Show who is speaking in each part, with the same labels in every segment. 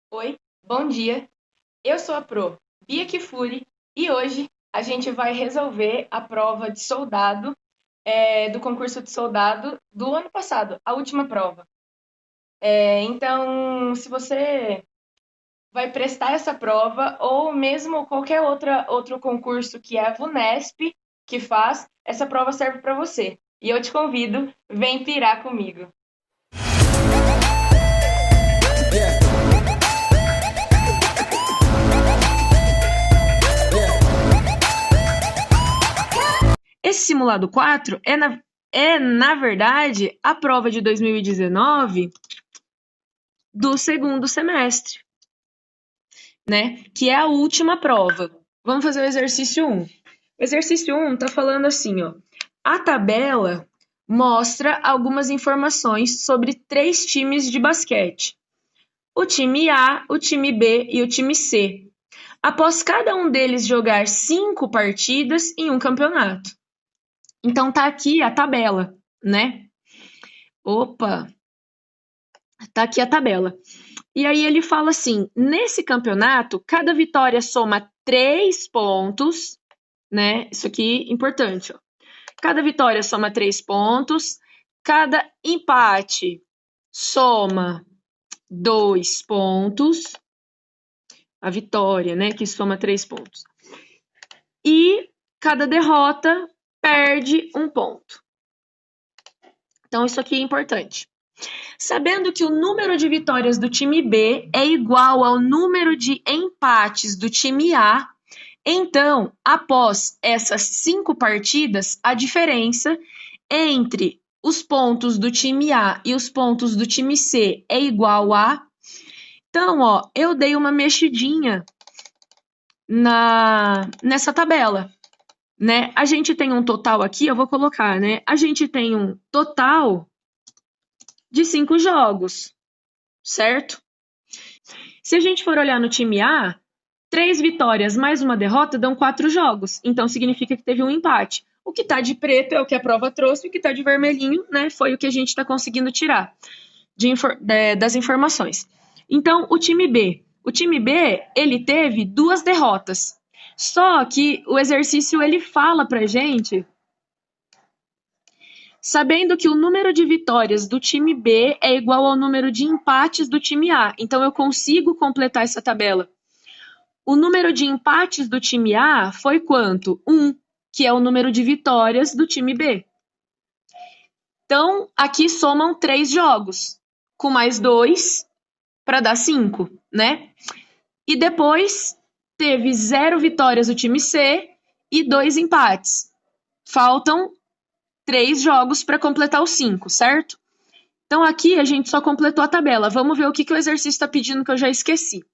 Speaker 1: Oi, bom dia. Eu sou a Bia Kifuri e hoje a gente vai resolver a prova de soldado do concurso de soldado do ano passado, a última prova. Então, se você vai prestar essa prova ou mesmo qualquer outro concurso que é a VUNESP que faz, essa prova serve para você. E eu te convido, vem pirar comigo. Esse simulado 4 na verdade, a prova de 2019 do segundo semestre, né? Que é a última prova. Vamos fazer o exercício 1. O exercício 1 está falando assim, ó. A tabela mostra algumas informações sobre 3 times de basquete. O time A, o time B e o time C. Após cada um deles jogar 5 partidas em um campeonato. Então tá aqui a tabela, né? Opa, tá aqui a tabela. E aí ele fala assim, nesse campeonato, cada vitória soma 3 pontos, né? Isso aqui é importante, ó. Cada vitória soma 3 pontos, cada empate soma 2 pontos, a vitória, né, que soma 3 pontos. E cada derrota perde 1 ponto. Então, isso aqui é importante. Sabendo que o número de vitórias do time B é igual ao número de empates do time A, então, após essas 5 partidas, a diferença entre os pontos do time A e os pontos do time C é igual a... Então, ó, eu dei uma mexidinha nessa tabela, né? A gente tem um total aqui, eu vou colocar, né? A gente tem um total de 5 jogos, certo? Se a gente for olhar no time A, 3 vitórias mais uma derrota dão 4 jogos. Então, significa que teve um empate. O que está de preto é o que a prova trouxe, o que está de vermelhinho, né, foi o que a gente está conseguindo tirar das informações. Então, o time B. O time B, ele teve 2 derrotas. Só que o exercício, ele fala pra gente... Sabendo que o número de vitórias do time B é igual ao número de empates do time A. Então, eu consigo completar essa tabela. O número de empates do time A foi quanto? 1, que é o número de vitórias do time B. Então, aqui somam 3 jogos, com mais 2 para dar 5, né? E depois teve 0 vitórias do time C e 2 empates. Faltam 3 jogos para completar os 5, certo? Então, aqui a gente só completou a tabela. Vamos ver o que o exercício está pedindo que eu já esqueci.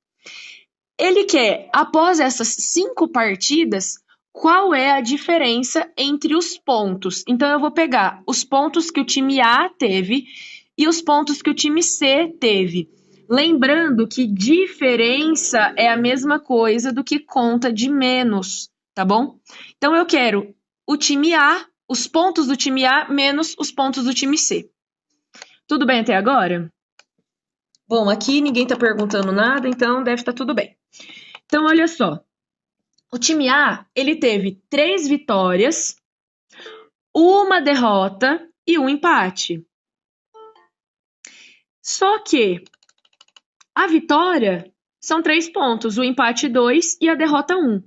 Speaker 1: Ele quer, após essas 5 partidas, qual é a diferença entre os pontos. Então, eu vou pegar os pontos que o time A teve e os pontos que o time C teve. Lembrando que diferença é a mesma coisa do que conta de menos, tá bom? Então, eu quero o time A, os pontos do time A menos os pontos do time C. Tudo bem até agora? Bom, aqui ninguém está perguntando nada, então deve estar tudo bem. Então, olha só. O time A, ele teve 3 vitórias, 1 derrota e 1 empate. Só que a vitória são 3 pontos, o empate 2 e a derrota 1.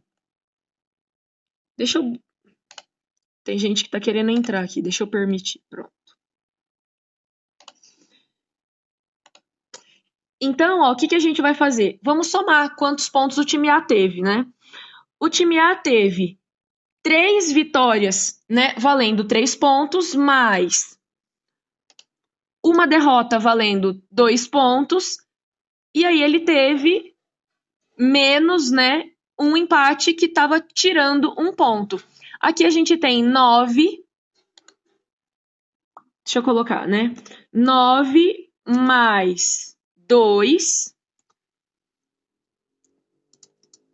Speaker 1: Deixa eu... Tem gente que está querendo entrar aqui, deixa eu permitir. Pronto. Então, ó, o que a gente vai fazer? Vamos somar quantos pontos o time A teve, né? O time A teve 3 vitórias, né, valendo 3 pontos, mais 1 derrota valendo 2 pontos, e aí ele teve menos, né, um empate que estava tirando 1 ponto. Aqui a gente tem 9, deixa eu colocar, né, 9 mais 2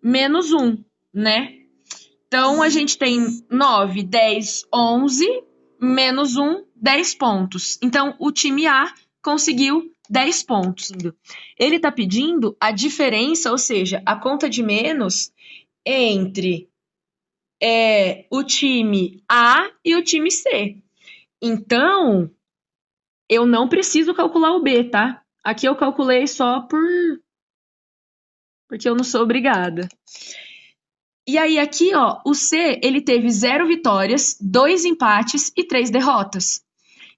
Speaker 1: menos 1, né? Então, a gente tem 9, 10, 11, menos 1, 10 pontos. Então, o time A conseguiu 10 pontos. Ele está pedindo a diferença, ou seja, a conta de menos entre o time A e o time C. Então, eu não preciso calcular o B, tá? Aqui eu calculei só porque eu não sou obrigada. E aí aqui, ó, o C, ele teve 0 vitórias, 2 empates e 3 derrotas.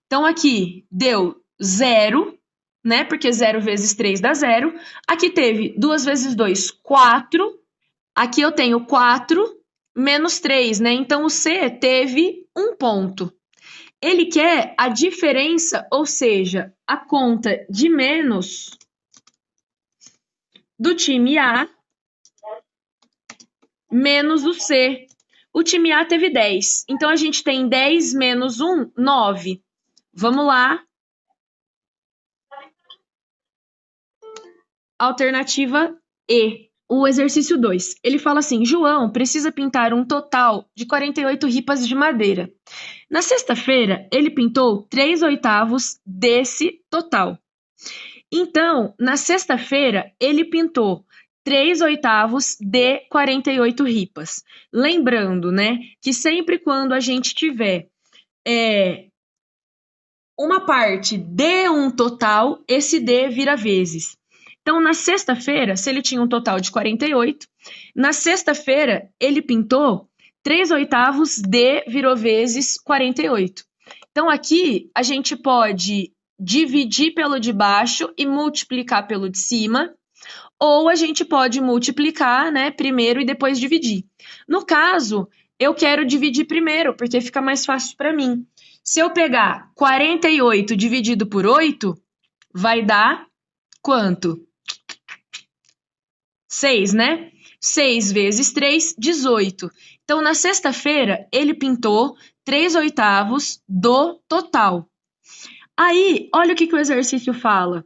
Speaker 1: Então aqui deu 0, né? Porque 0 vezes 3 dá 0. Aqui teve 2 vezes 2, 4. Aqui eu tenho 4 menos 3, né? Então o C teve 1 ponto. Ele quer a diferença, ou seja, a conta de menos do time A menos o C. O time A teve 10. Então, a gente tem 10 menos 1, 9. Vamos lá. Alternativa E. O exercício 2. Ele fala assim, João precisa pintar um total de 48 ripas de madeira. Na sexta-feira, ele pintou 3/8 desse total. Então, na sexta-feira, ele pintou 3/8 de 48 ripas. Lembrando, né, que sempre quando a gente tiver uma parte de um total, esse D vira vezes. Então, na sexta-feira, se ele tinha um total de 48, na sexta-feira ele pintou 3/8 de virou vezes 48. Então, aqui a gente pode dividir pelo de baixo e multiplicar pelo de cima, ou a gente pode multiplicar, né, primeiro e depois dividir. No caso, eu quero dividir primeiro, porque fica mais fácil para mim. Se eu pegar 48 dividido por 8, vai dar quanto? 6, né? 6 vezes 3, 18. Então, na sexta-feira, ele pintou 3/8 do total. Aí, olha o que o exercício fala.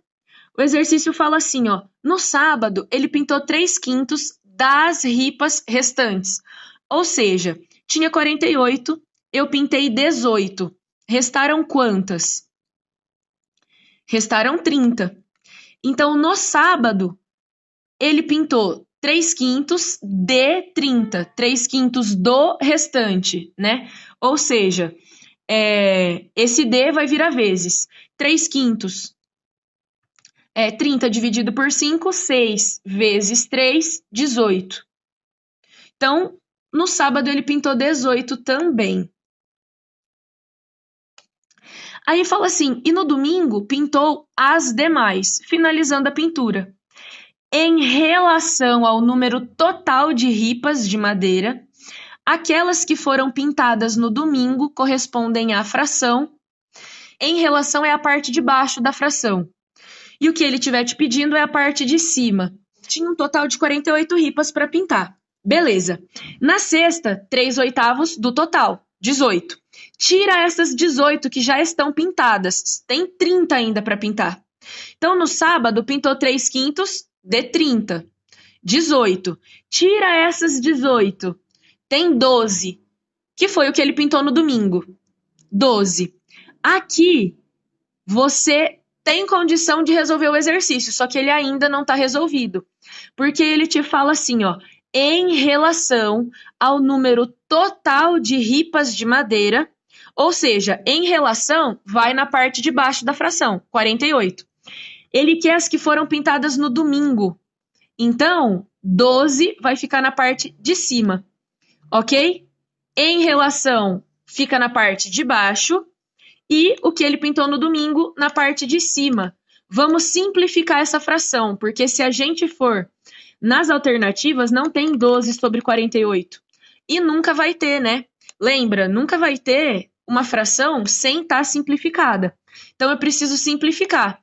Speaker 1: O exercício fala assim, ó. No sábado, ele pintou 3/5 das ripas restantes. Ou seja, tinha 48, eu pintei 18. Restaram quantas? Restaram 30. Então, no sábado, ele pintou 3/5 de 30. 3/5 do restante, né? Ou seja, esse D vai virar vezes. 3/5 30 dividido por 5, 6 vezes 3, 18. Então, no sábado ele pintou 18 também. Aí fala assim, e no domingo pintou as demais, finalizando a pintura. Em relação ao número total de ripas de madeira, aquelas que foram pintadas no domingo correspondem à fração. Em relação é a parte de baixo da fração. E o que ele estiver te pedindo é a parte de cima. Tinha um total de 48 ripas para pintar. Beleza. Na sexta, 3/8 do total, 18. Tira essas 18 que já estão pintadas. Tem 30 ainda para pintar. Então, no sábado, pintou 3/5 de 30. 18. Tira essas 18. Tem 12, que foi o que ele pintou no domingo. 12. Aqui, você tem condição de resolver o exercício, só que ele ainda não está resolvido. Porque ele te fala assim, ó, em relação ao número total de ripas de madeira, ou seja, em relação, vai na parte de baixo da fração, 48. Ele quer as que foram pintadas no domingo. Então, 12 vai ficar na parte de cima, ok? Em relação, fica na parte de baixo. E o que ele pintou no domingo na parte de cima. Vamos simplificar essa fração, porque se a gente for nas alternativas, não tem 12 sobre 48. E nunca vai ter, né? Lembra, nunca vai ter uma fração sem estar simplificada. Então, eu preciso simplificar.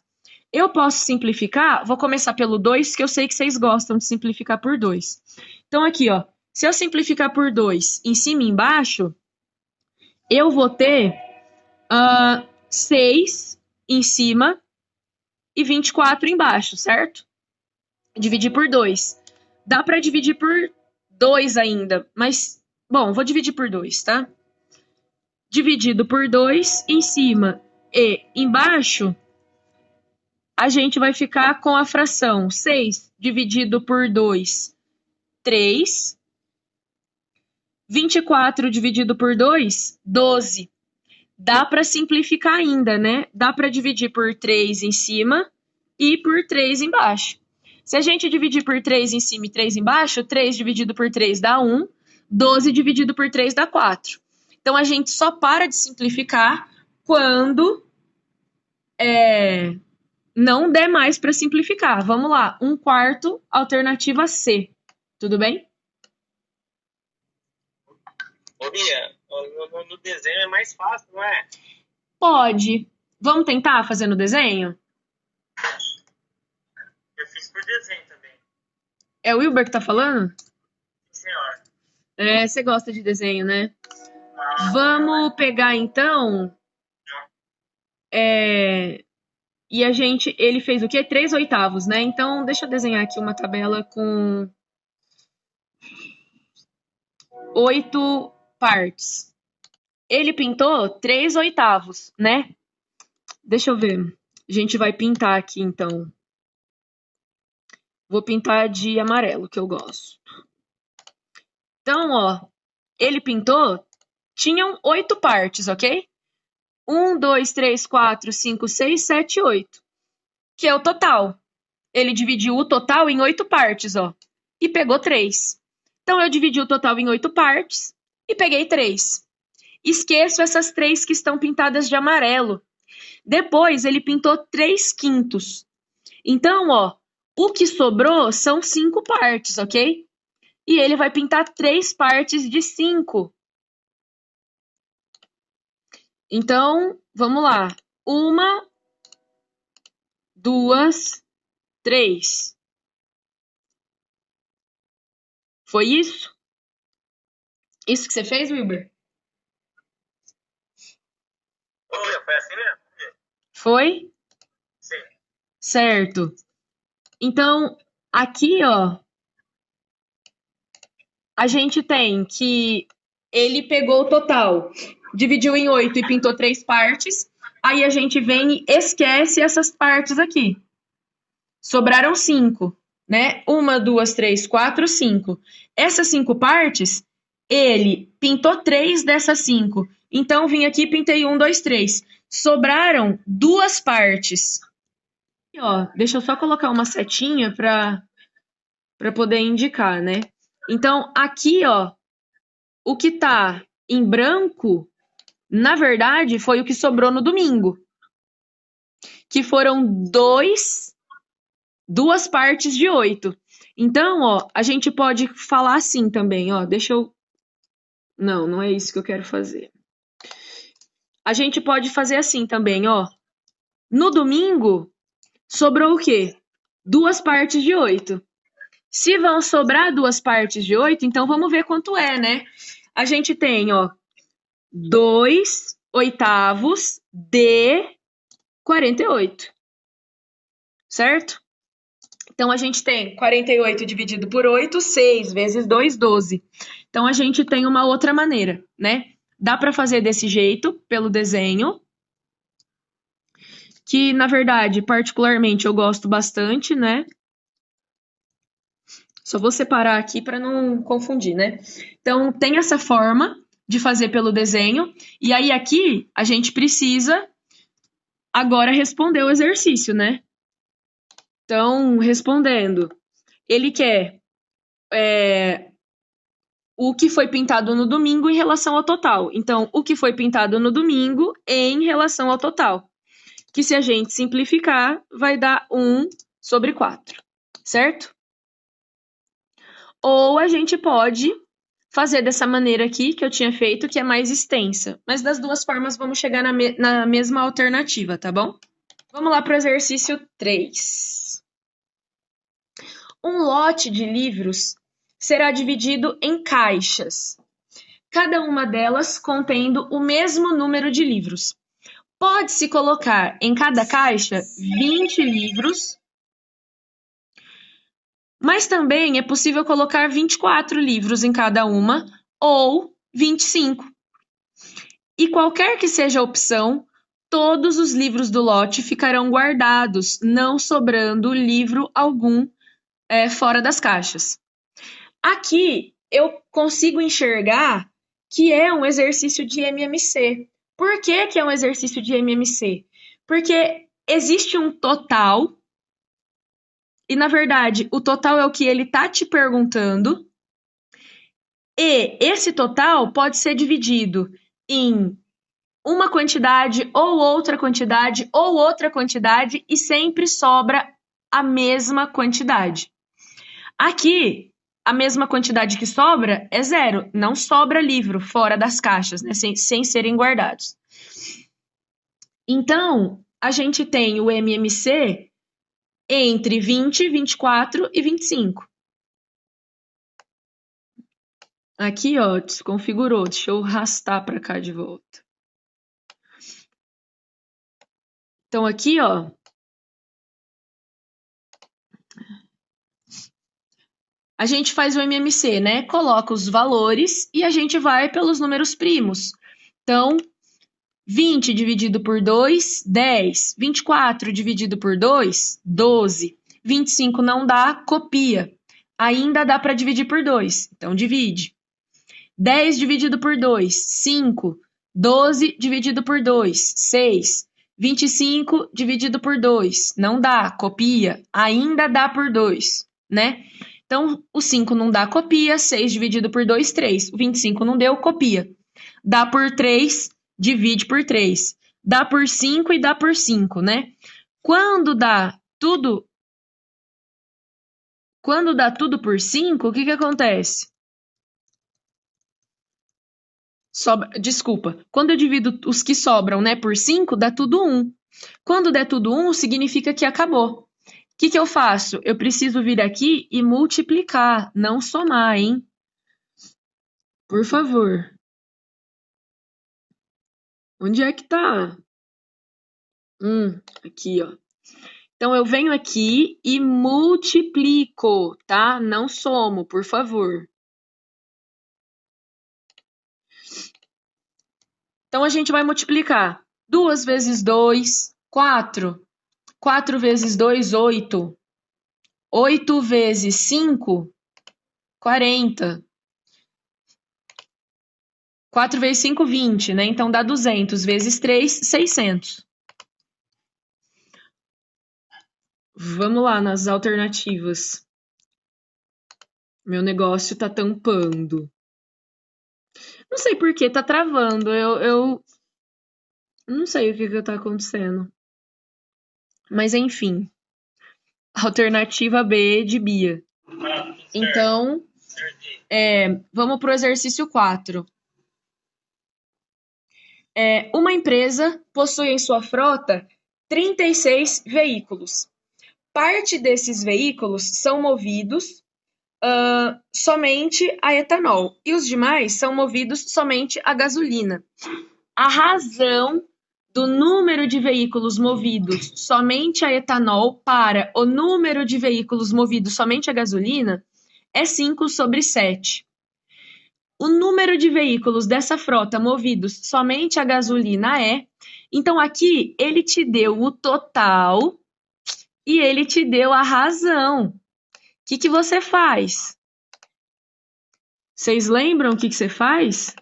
Speaker 1: Eu posso simplificar, vou começar pelo 2, que eu sei que vocês gostam de simplificar por 2. Então, aqui, ó, se eu simplificar por 2 em cima e embaixo, eu vou ter 6 em cima e 24 embaixo, certo? Dividir por 2. Dá para dividir por 2 ainda, mas, bom, vou dividir por 2, tá? Dividido por 2 em cima e embaixo, a gente vai ficar com a fração 6 dividido por 2, 3. 24 dividido por 2, 12. Dá para simplificar ainda, né? Dá para dividir por 3 em cima e por 3 embaixo. Se a gente dividir por 3 em cima e 3 embaixo, 3 dividido por 3 dá 1, 12 dividido por 3 dá 4. Então, a gente só para de simplificar quando não der mais para simplificar. Vamos lá, 1/4, alternativa C. Tudo bem?
Speaker 2: Ô, Bia, no desenho é mais fácil, não é?
Speaker 1: Pode. Vamos tentar fazer no desenho?
Speaker 2: Eu fiz por desenho também.
Speaker 1: É o Wilber que tá falando?
Speaker 2: Sim, senhora.
Speaker 1: Você gosta de desenho, né? Vamos pegar, então... E ele fez o quê? 3/8, né? Então, deixa eu desenhar aqui uma tabela com 8 partes. Ele pintou 3/8, né? Deixa eu ver. A gente vai pintar aqui, então. Vou pintar de amarelo, que eu gosto. Então, ó, ele pintou, tinham 8 partes, ok? 1, 2, 3, 4, 5, 6, 7, 8. Que é o total. Ele dividiu o total em 8 partes, ó. E pegou 3. Então, eu dividi o total em 8 partes e peguei 3. Esqueço essas 3 que estão pintadas de amarelo. Depois, ele pintou 3/5. Então, ó, o que sobrou são 5 partes, ok? E ele vai pintar 3 partes de 5. Então, vamos lá. 1, 2, 3. Foi isso? Isso que você fez, Wilber?
Speaker 2: Foi assim mesmo?
Speaker 1: Foi?
Speaker 2: Sim.
Speaker 1: Certo. Então, aqui, ó, a gente tem que ele pegou o total, dividiu em 8 e pintou 3 partes. Aí a gente vem e esquece essas partes aqui. Sobraram 5, né? 1, 2, 3, 4, 5. Essas 5 partes, ele pintou 3 dessas 5. Então, vim aqui e pintei 1, 2, 3. Sobraram 2 partes. E, ó, deixa eu só colocar uma setinha para poder indicar, né? Então, aqui, ó, o que tá em branco, na verdade, foi o que sobrou no domingo. Que foram 2 partes de 8. Então, ó, a gente pode falar assim também, ó, deixa eu... Não é isso que eu quero fazer. A gente pode fazer assim também, ó. No domingo, sobrou o quê? 2 partes de 8. Se vão sobrar 2 partes de 8, então vamos ver quanto é, né? A gente tem, ó, 2/8 de 48. Certo? Então, a gente tem 48 dividido por 8, 6 vezes 2, 12. Então, a gente tem uma outra maneira, né? Dá para fazer desse jeito, pelo desenho, que, na verdade, particularmente, eu gosto bastante, né? Só vou separar aqui para não confundir, né? Então, tem essa forma de fazer pelo desenho. E aí, aqui, a gente precisa agora responder o exercício, né? Então, respondendo, ele quer o que foi pintado no domingo em relação ao total. Então, o que foi pintado no domingo em relação ao total. Que se a gente simplificar, vai dar 1/4, certo? Ou a gente pode fazer dessa maneira aqui, que eu tinha feito, que é mais extensa. Mas das duas formas, vamos chegar na mesma alternativa, tá bom? Vamos lá para o exercício 3. Um lote de livros será dividido em caixas, cada uma delas contendo o mesmo número de livros. Pode-se colocar em cada caixa 20 livros, mas também é possível colocar 24 livros em cada uma, ou 25. E qualquer que seja a opção, todos os livros do lote ficarão guardados, não sobrando livro algum fora das caixas. Aqui eu consigo enxergar que é um exercício de MMC. Por que que é um exercício de MMC? Porque existe um total, e na verdade o total é o que ele está te perguntando, e esse total pode ser dividido em uma quantidade, ou outra quantidade, ou outra quantidade, e sempre sobra a mesma quantidade. Aqui, a mesma quantidade que sobra é 0. Não sobra livro fora das caixas, né, sem serem guardados. Então, a gente tem o MMC entre 20, 24 e 25. Aqui, ó, desconfigurou. Deixa eu arrastar para cá de volta. Então, aqui, ó, a gente faz o MMC, né? Coloca os valores e a gente vai pelos números primos. Então, 20 dividido por 2, 10. 24 dividido por 2, 12. 25 não dá, copia. Ainda dá para dividir por 2, então divide. 10 dividido por 2, 5. 12 dividido por 2, 6. 25 dividido por 2, não dá, copia. Ainda dá por 2, né? Então, o 5 não dá, copia. 6 dividido por 2, 3. O 25 não deu, copia. Dá por 3, divide por 3. Dá por 5 e dá por 5, né? Quando dá tudo por 5, o que acontece? Desculpa, quando eu divido os que sobram, né, por 5, dá tudo 1. Quando der tudo 1, significa que acabou. O que eu faço? Eu preciso vir aqui e multiplicar, não somar, hein? Por favor. Onde é que tá? Aqui, ó. Então, eu venho aqui e multiplico, tá? Não somo, por favor. Então, a gente vai multiplicar. 2 vezes 2, 4. 4 vezes 2, 8. 8 vezes 5, 40. 4 vezes 5, 20, né? Então, dá 200 vezes 3, 600. Vamos lá nas alternativas. Meu negócio tá tampando. Não sei por que tá travando. Eu não sei o que tá acontecendo. Mas enfim. Alternativa B de Bia. Então, vamos pro exercício 4. Uma empresa possui em sua frota 36 veículos. Parte desses veículos são movidos somente a etanol e os demais são movidos somente a gasolina. A razão do número de veículos movidos somente a etanol para o número de veículos movidos somente a gasolina é 5/7. O número de veículos dessa frota movidos somente a gasolina é... Então, aqui, ele te deu o total e ele te deu a razão. O que você faz? Vocês lembram o que você faz?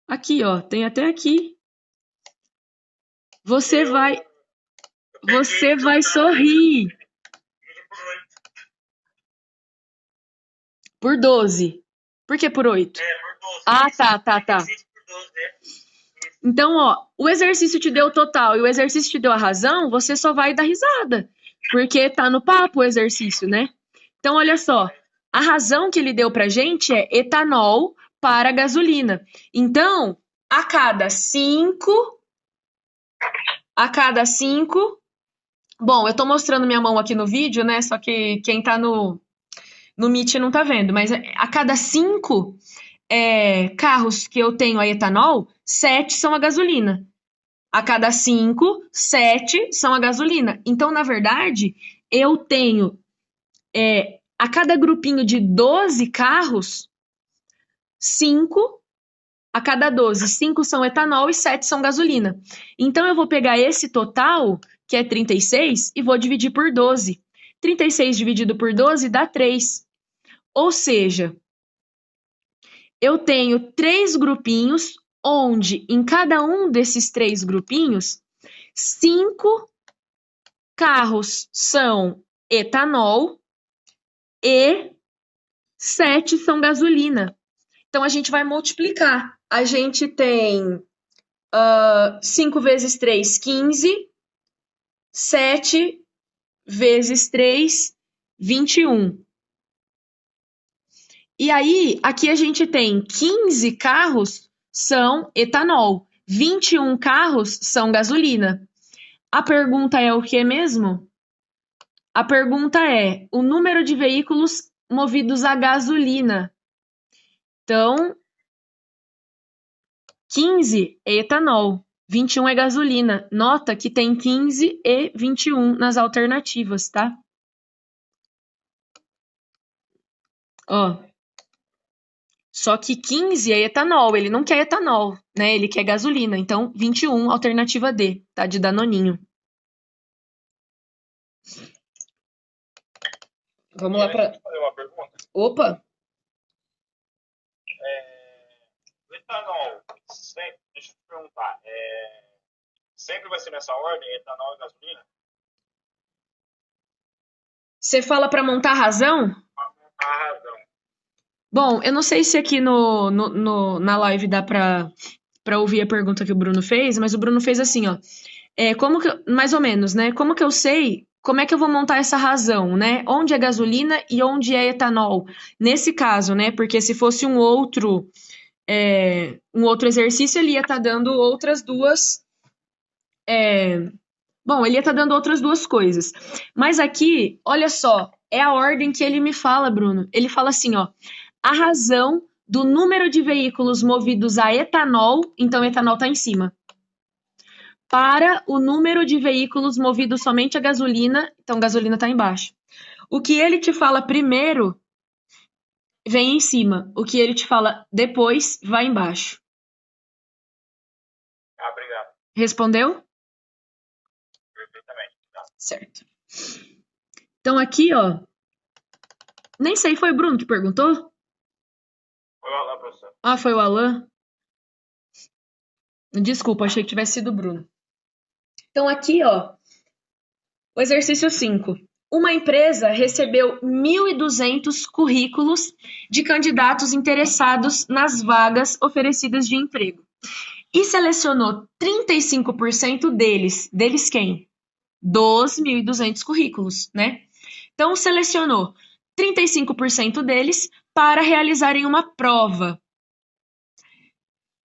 Speaker 1: Aqui, ó, tem até aqui. Você vai sorrir. Por 12. Por que por 8? Ah, tá. Então, ó, o exercício te deu o total e o exercício te deu a razão, você só vai dar risada. Porque tá no papo o exercício, né? Então, olha só. A razão que ele deu pra gente é etanol para gasolina. Então, a cada 5... Bom, eu tô mostrando minha mão aqui no vídeo, né? Só que quem tá no Meet não tá vendo. Mas a cada 5 carros que eu tenho a etanol, 7 são a gasolina. A cada 5, 7 são a gasolina. Então, na verdade, eu tenho... a cada grupinho de 12 carros, 5 A cada 12, 5 são etanol e 7 são gasolina. Então, eu vou pegar esse total, que é 36, e vou dividir por 12. 36 dividido por 12 dá 3. Ou seja, eu tenho 3 grupinhos, onde em cada um desses 3 grupinhos, 5 carros são etanol e 7 são gasolina. Então, a gente vai multiplicar. A gente tem 5 vezes 3, 15. 7 vezes 3, 21. E aí, aqui a gente tem 15 carros são etanol, 21 carros são gasolina. A pergunta é o que mesmo? A pergunta é o número de veículos movidos a gasolina. Então, 15 é etanol, 21 é gasolina. Nota que tem 15 e 21 nas alternativas, tá? Ó. Só que 15 é etanol, ele não quer etanol, né? Ele quer gasolina. Então, 21, alternativa D, tá? De Danoninho. Vamos lá para.
Speaker 2: Fazer uma pergunta.
Speaker 1: Opa!
Speaker 2: O etanol, deixa eu te perguntar, sempre vai ser nessa ordem, etanol e gasolina?
Speaker 1: Você fala para montar razão?
Speaker 2: A razão.
Speaker 1: Bom, eu não sei se aqui na live dá para ouvir a pergunta que o Bruno fez, mas o Bruno fez assim, ó. Como que, mais ou menos, né? Como que eu sei como é que eu vou montar essa razão, né? Onde é gasolina e onde é etanol? Nesse caso, né? Porque se fosse um outro exercício, ele ia estar dando outras duas. Bom, ele ia estar dando outras duas coisas. Mas aqui, olha só, é a ordem que ele me fala, Bruno. Ele fala assim, ó. A razão do número de veículos movidos a etanol, então etanol está em cima, para o número de veículos movidos somente a gasolina, então gasolina está embaixo. O que ele te fala primeiro vem em cima, o que ele te fala depois vai embaixo.
Speaker 2: Obrigado.
Speaker 1: Respondeu?
Speaker 2: Perfeitamente.
Speaker 1: Certo. Então aqui, ó, nem sei, foi o Bruno que perguntou?
Speaker 2: Foi o Alan, professor.
Speaker 1: Ah, foi o Alan? Desculpa, achei que tivesse sido o Bruno. Então aqui, ó, o exercício 5. Uma empresa recebeu 1.200 currículos de candidatos interessados nas vagas oferecidas de emprego e selecionou 35% deles. Deles quem? Dos 1.200 currículos, né? Então, selecionou 35% deles para realizarem uma prova.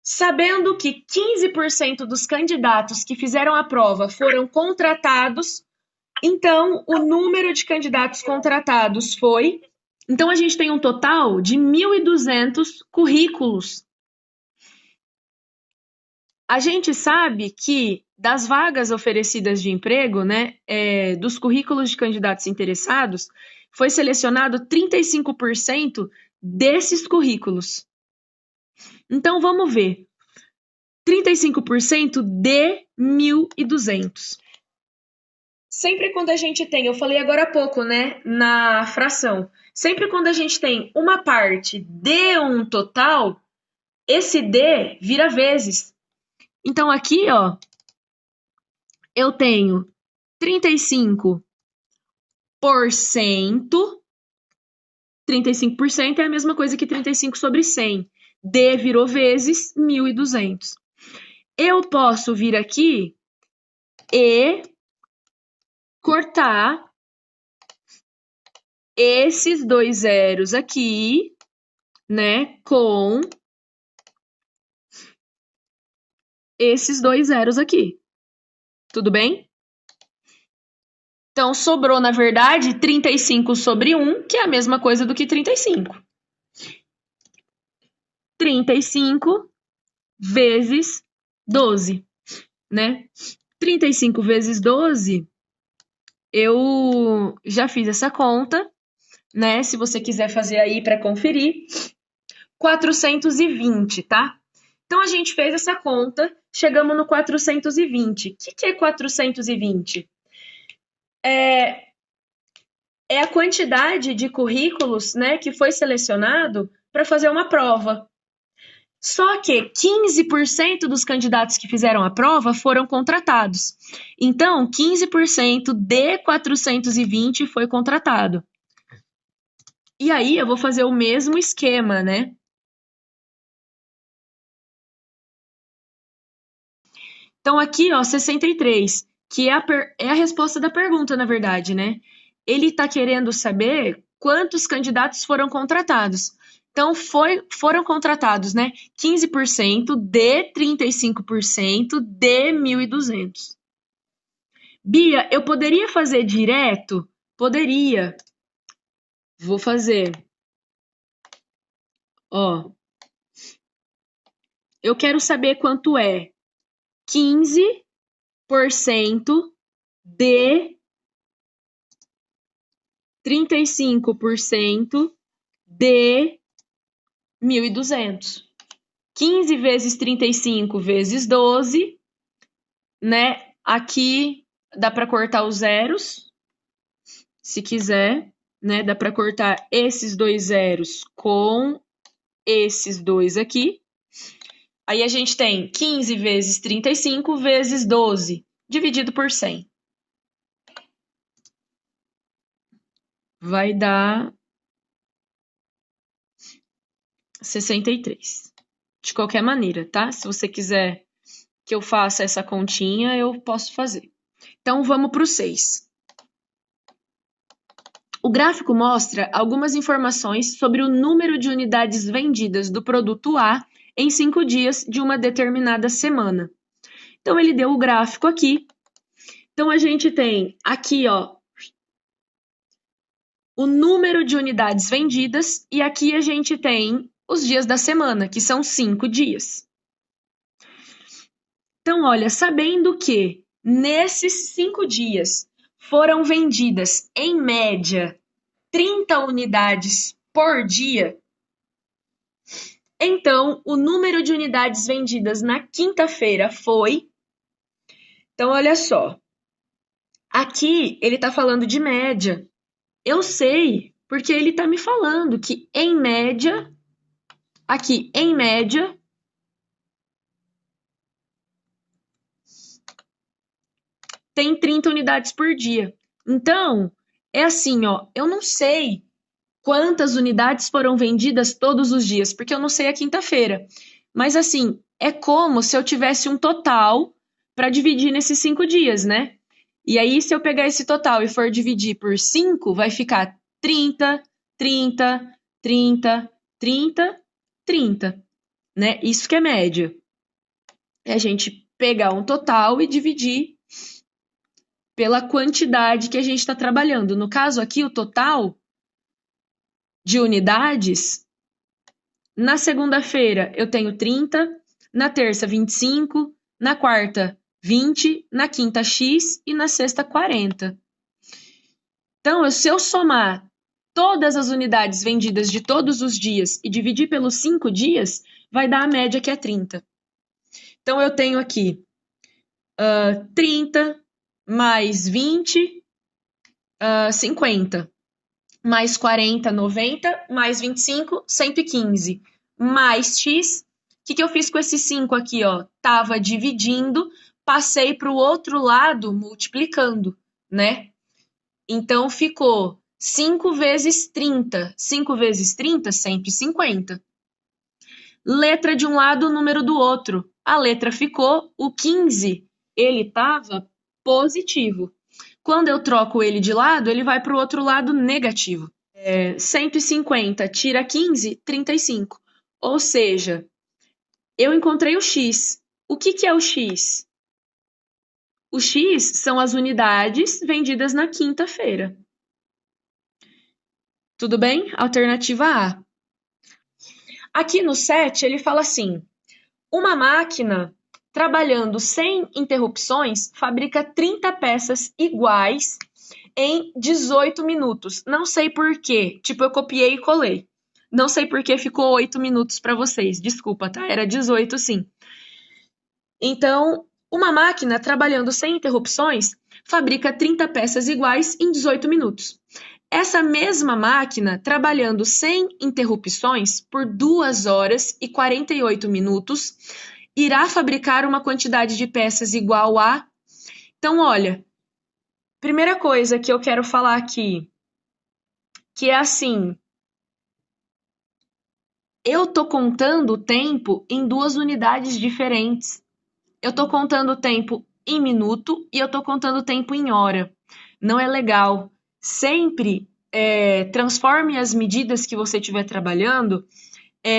Speaker 1: Sabendo que 15% dos candidatos que fizeram a prova foram contratados, então o número de candidatos contratados foi... Então, a gente tem um total de 1.200 currículos. A gente sabe que das vagas oferecidas de emprego, né, dos currículos de candidatos interessados, foi selecionado 35% desses currículos. Então, vamos ver. 35% de 1.200. Sempre quando a gente tem, eu falei agora há pouco, né, na fração, sempre quando a gente tem uma parte de um total, esse D vira vezes. Então, aqui, ó, eu tenho 35%. 35% é a mesma coisa que 35 sobre 100. D virou vezes 1.200. Eu posso vir aqui e cortar esses dois zeros aqui, né, com esses dois zeros aqui. Tudo bem? Então, sobrou, na verdade, 35 sobre 1, que é a mesma coisa do que 35. 35 vezes 12, né? 35 vezes 12, eu já fiz essa conta, né? Se você quiser fazer aí para conferir, 420, tá? Então, a gente fez essa conta, chegamos no 420. O que é 420? É a quantidade de currículos, né, que foi selecionado para fazer uma prova. Só que 15% dos candidatos que fizeram a prova foram contratados. Então, 15% de 420 foi contratado. E aí, eu vou fazer o mesmo esquema, né? Então, aqui, ó, 63, que é a resposta da pergunta, na verdade, né? Ele está querendo saber quantos candidatos foram contratados. Então, foram contratados, né? 15% de 35% de 1.200. Bia, eu poderia fazer direto? Poderia. Vou fazer. Ó, eu quero saber quanto é 15% de 35% de 1.200. 15 vezes 35 vezes 12, né? Aqui dá para cortar os zeros, se quiser, né? Dá para cortar esses dois zeros com esses dois aqui. Aí a gente tem 15 vezes 35 vezes 12, dividido por 100. Vai dar 63. De qualquer maneira, tá? Se você quiser que eu faça essa continha, eu posso fazer. Então, vamos para o 6. O gráfico mostra algumas informações sobre o número de unidades vendidas do produto A em 5 dias de uma determinada semana. Então, ele deu o gráfico aqui. Então, a gente tem aqui, ó, o número de unidades vendidas e aqui a gente tem os dias da semana, que são 5 dias. Então, olha, sabendo que nesses 5 dias foram vendidas, em média, 30 unidades por dia, então o número de unidades vendidas na quinta-feira foi... Então, olha só. Aqui ele está falando de média. Eu sei, porque ele está me falando que, em média, aqui, em média, tem 30 unidades por dia. Então, é assim, ó, eu não sei quantas unidades foram vendidas todos os dias, porque eu não sei a quinta-feira. Mas, assim, é como se eu tivesse um total para dividir nesses 5 dias, né? E aí, se eu pegar esse total e for dividir por 5, vai ficar 30, 30, 30, 30, 30, né? Isso que é média. É a gente pegar um total e dividir pela quantidade que a gente está trabalhando. No caso aqui, o total de unidades, na segunda-feira eu tenho 30, na terça 25, na quarta 20, na quinta X e na sexta 40. Então, se eu somar todas as unidades vendidas de todos os dias e dividir pelos 5 dias, vai dar a média que é 30. Então, eu tenho aqui 30 mais 20, 50. Mais 40, 90, mais 25, 115, mais X. O que eu fiz com esses 5 aqui, ó? Tava dividindo, passei para o outro lado multiplicando, né? Então, ficou 5 vezes 30. 5 vezes 30, 150. Letra de um lado, número do outro. A letra ficou, o 15, ele estava positivo. Quando eu troco ele de lado, ele vai para o outro lado negativo. 150 tira 15, 35. Ou seja, eu encontrei o X. O que é o X? O X são as unidades vendidas na quinta-feira. Tudo bem? Alternativa A. Aqui no 7, ele fala assim: uma máquina trabalhando sem interrupções fabrica 30 peças iguais em 18 minutos. Não sei por quê. Tipo, eu copiei e colei. Não sei por que ficou 8 minutos para vocês. Desculpa, tá? Era 18, sim. Então, uma máquina trabalhando sem interrupções fabrica 30 peças iguais em 18 minutos. Essa mesma máquina, trabalhando sem interrupções por 2 horas e 48 minutos, irá fabricar uma quantidade de peças igual a... Então, olha, primeira coisa que eu quero falar aqui, que é assim, eu tô contando o tempo em 2 unidades diferentes. Eu tô contando o tempo em minuto e eu tô contando o tempo em hora. Não é legal. Sempre transforme as medidas que você estiver trabalhando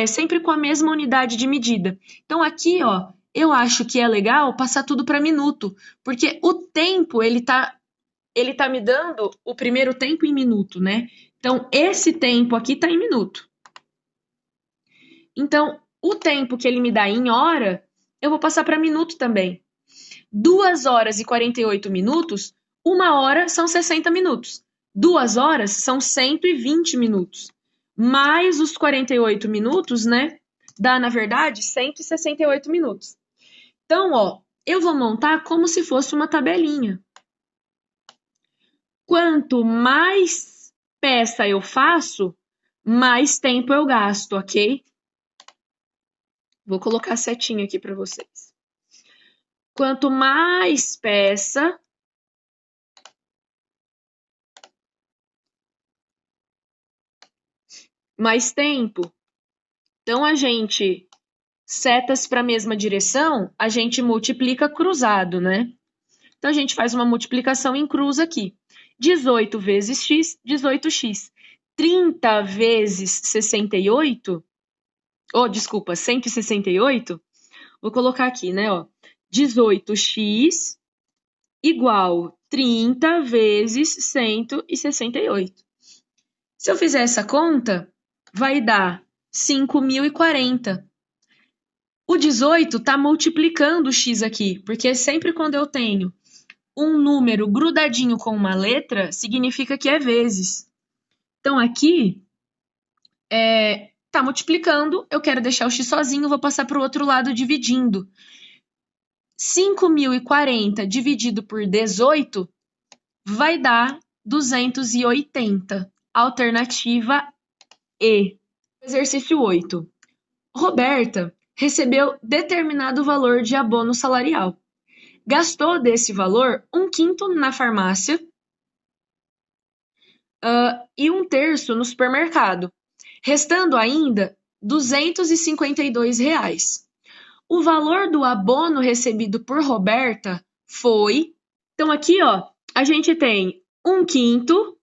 Speaker 1: sempre com a mesma unidade de medida. Então aqui, ó, eu acho que é legal passar tudo para minuto, porque o tempo ele tá me dando o primeiro tempo em minuto, né? Então esse tempo aqui tá em minuto. Então o tempo que ele me dá em hora, eu vou passar para minuto também. 2 horas e 48 minutos, 1 hora são 60 minutos. 2 horas são 120 minutos. Mais os 48 minutos, né? Dá, na verdade, 168 minutos. Então, ó, eu vou montar como se fosse uma tabelinha. Quanto mais peça eu faço, mais tempo eu gasto, ok? Vou colocar setinha aqui para vocês. Quanto mais peça, mais tempo. Então, a gente, setas para a mesma direção, a gente multiplica cruzado, né? Então, a gente faz uma multiplicação em cruz aqui. 18 vezes x, 18x. 30 vezes 68, desculpa, 168, vou colocar aqui, né, ó. 18x igual 30 vezes 168. Se eu fizer essa conta, vai dar 5.040. O 18 está multiplicando o x aqui, porque sempre quando eu tenho um número grudadinho com uma letra, significa que é vezes. Então, aqui, está multiplicando, eu quero deixar o x sozinho, vou passar para o outro lado dividindo. 5.040 dividido por 18 vai dar 280. Alternativa E. Exercício 8. Roberta recebeu determinado valor de abono salarial. Gastou desse valor 1/5 na farmácia e 1/3 no supermercado, restando ainda R$ 252. O valor do abono recebido por Roberta foi... Então, aqui, ó, a gente tem 1/5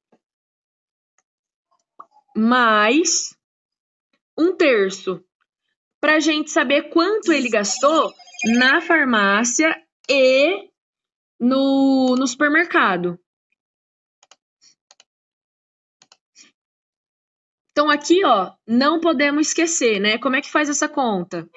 Speaker 1: mais 1/3. Para a gente saber quanto ele gastou na farmácia e no supermercado. Então, aqui, ó, não podemos esquecer, né? Como é que faz essa conta?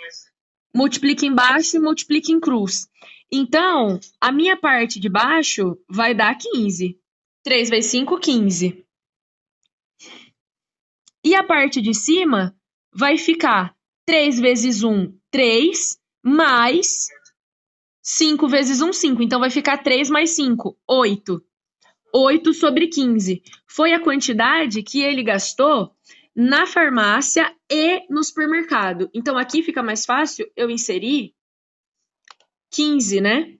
Speaker 1: Multiplica embaixo e multiplica em cruz. Então, a minha parte de baixo vai dar 15. 3 vezes 5, 15. E a parte de cima vai ficar 3 vezes 1, 3, mais 5 vezes 1, 5. Então, vai ficar 3 mais 5, 8. 8 sobre 15. Foi a quantidade que ele gastou na farmácia e no supermercado. Então, aqui fica mais fácil eu inserir 15, né?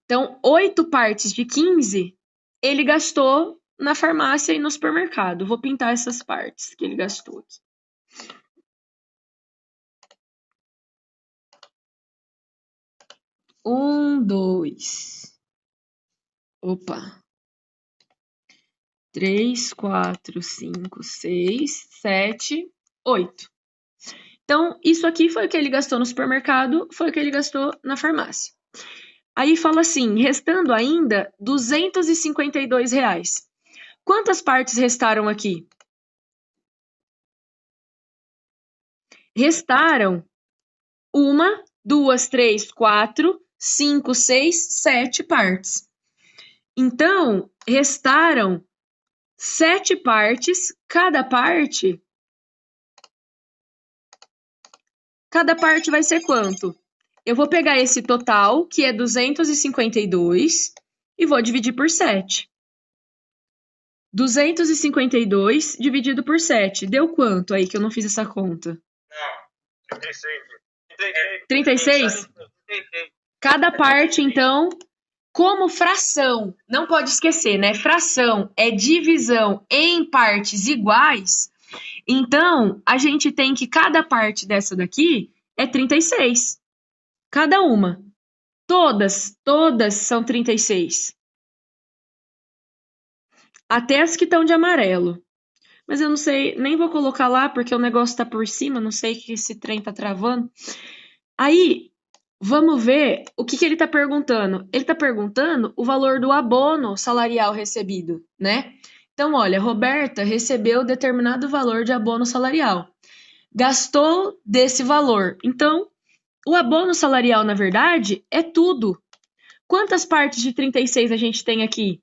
Speaker 1: Então, 8 partes de 15 ele gastou na farmácia e no supermercado. Vou pintar essas partes que ele gastou aqui. Dois. Opa. 3, 4, 5, 6, 7, 8. Então, isso aqui foi o que ele gastou no supermercado, foi o que ele gastou na farmácia. Aí fala assim, restando ainda R$ 252. Quantas partes restaram aqui? Restaram 1, 2, 3, 4, 5, 6, 7 partes. Então, restaram 7 partes, cada parte vai ser quanto? Eu vou pegar esse total, que é 252, e vou dividir por 7. 252 dividido por 7. Deu quanto aí que eu não fiz essa conta?
Speaker 2: Não, 36.
Speaker 1: 36? Cada parte, então, como fração, não pode esquecer, né? Fração é divisão em partes iguais. Então, a gente tem que cada parte dessa daqui é 36. Cada uma. Todas são 36. Até as que estão de amarelo. Mas eu não sei, nem vou colocar lá porque o negócio tá por cima, não sei que esse trem tá travando. Aí, vamos ver o que ele tá perguntando. Ele tá perguntando o valor do abono salarial recebido, né? Então, olha, Roberta recebeu determinado valor de abono salarial. Gastou desse valor. Então, o abono salarial, na verdade, é tudo. Quantas partes de 36 a gente tem aqui?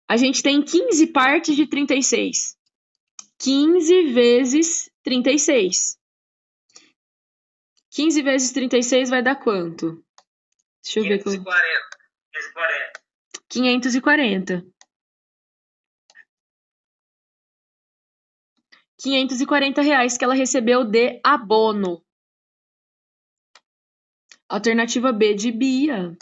Speaker 1: A gente tem 15 partes de 36. 15 vezes 36. 15 vezes 36 vai dar quanto? Deixa eu ver. 540. 540 reais que ela recebeu de abono. Alternativa B de Bia.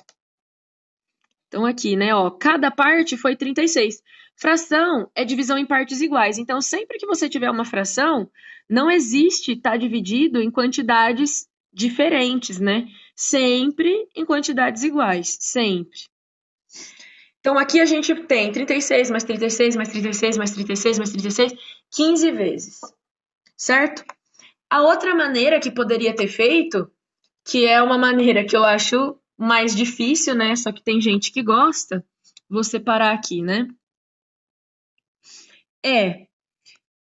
Speaker 1: Então aqui, né, ó, cada parte foi 36. Fração é divisão em partes iguais. Então, sempre que você tiver uma fração, não existe estar dividido em quantidades diferentes, né? Sempre em quantidades iguais, sempre. Então, aqui a gente tem 36 mais 36 mais 36 mais 36 mais 36, 15 vezes, certo? A outra maneira que poderia ter feito, que é uma maneira que eu acho mais difícil, né? Só que tem gente que gosta. Vou separar aqui, né?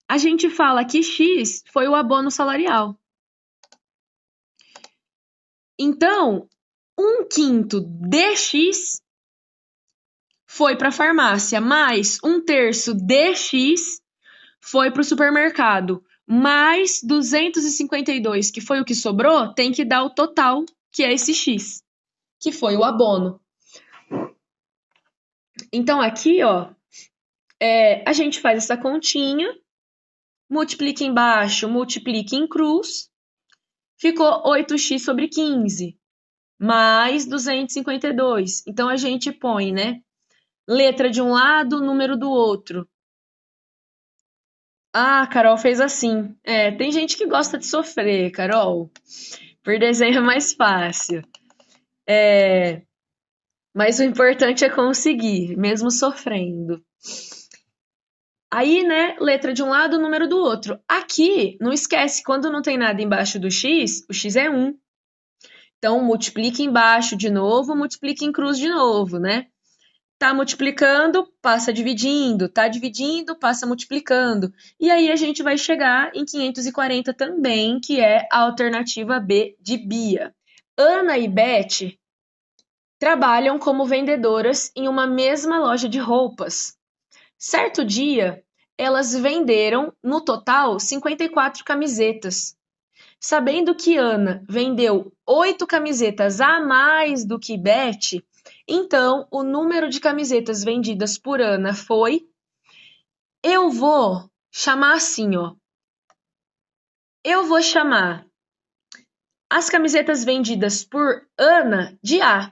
Speaker 1: A gente fala que X foi o abono salarial. Então, 1/5 de X foi para a farmácia, mais 1/3 de X foi para o supermercado, mais 252, que foi o que sobrou, tem que dar o total, que é esse X, que foi o abono. Então, aqui, ó, a gente faz essa continha, multiplica embaixo, multiplica em cruz, ficou 8x sobre 15, mais 252. Então, a gente põe, né, letra de um lado, número do outro. Ah, Carol fez assim. Tem gente que gosta de sofrer, Carol. Por desenho é mais fácil. Mas o importante é conseguir, mesmo sofrendo. Aí, né, letra de um lado, número do outro. Aqui, não esquece, quando não tem nada embaixo do X, o X é 1. Então, multiplica embaixo de novo, multiplica em cruz de novo, né? Tá multiplicando, passa dividindo, tá dividindo, passa multiplicando. E aí a gente vai chegar em 540 também, que é a alternativa B de Bia. Ana e Beth trabalham como vendedoras em uma mesma loja de roupas. Certo dia, elas venderam, no total, 54 camisetas. Sabendo que Ana vendeu 8 camisetas a mais do que Beth, então o número de camisetas vendidas por Ana foi... Eu vou chamar assim, ó. Eu vou chamar as camisetas vendidas por Ana de A.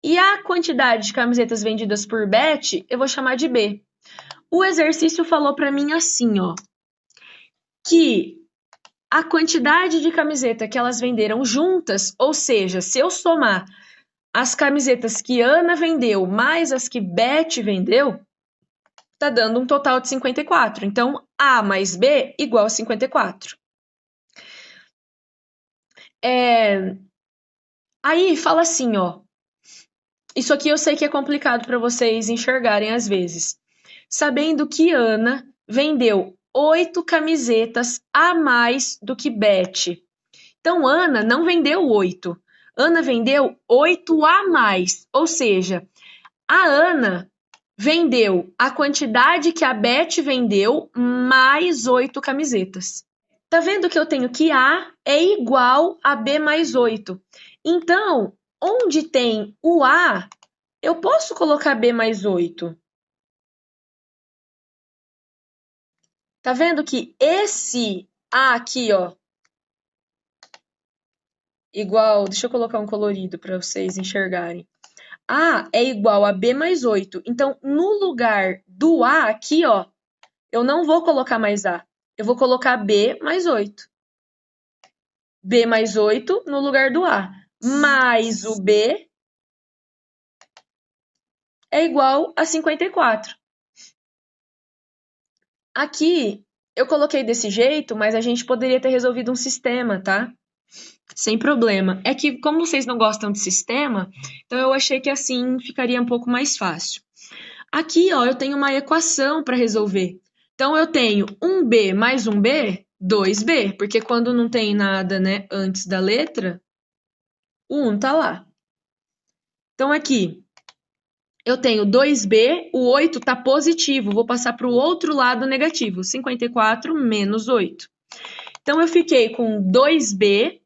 Speaker 1: E a quantidade de camisetas vendidas por Beth, eu vou chamar de B. O exercício falou para mim assim, ó, que a quantidade de camiseta que elas venderam juntas, ou seja, se eu somar as camisetas que Ana vendeu mais as que Beth vendeu, tá dando um total de 54. Então, A mais B igual a 54. Aí fala assim, ó. Isso aqui eu sei que é complicado para vocês enxergarem às vezes. Sabendo que Ana vendeu 8 camisetas a mais do que Beth. Então, Ana não vendeu 8. Ana vendeu 8 a mais. Ou seja, a Ana vendeu a quantidade que a Beth vendeu mais 8 camisetas. Tá vendo que eu tenho que A é igual a B mais 8. Então, onde tem o A, eu posso colocar B mais 8. Tá vendo que esse A aqui, ó, igual, deixa eu colocar um colorido para vocês enxergarem. A é igual a B mais 8. Então, no lugar do A aqui, ó, eu não vou colocar mais A. Eu vou colocar B mais 8. B mais 8 no lugar do A. Mais o B é igual a 54. Aqui, eu coloquei desse jeito, mas a gente poderia ter resolvido um sistema, tá? Sem problema. É que, como vocês não gostam de sistema, então eu achei que assim ficaria um pouco mais fácil. Aqui, ó, eu tenho uma equação para resolver. Então, eu tenho 1B mais 1B, 2B, porque quando não tem nada, né, antes da letra, o 1 tá lá. Então, aqui, eu tenho 2B, o 8 tá positivo, vou passar para o outro lado negativo, 54 menos 8. Então, eu fiquei com 2B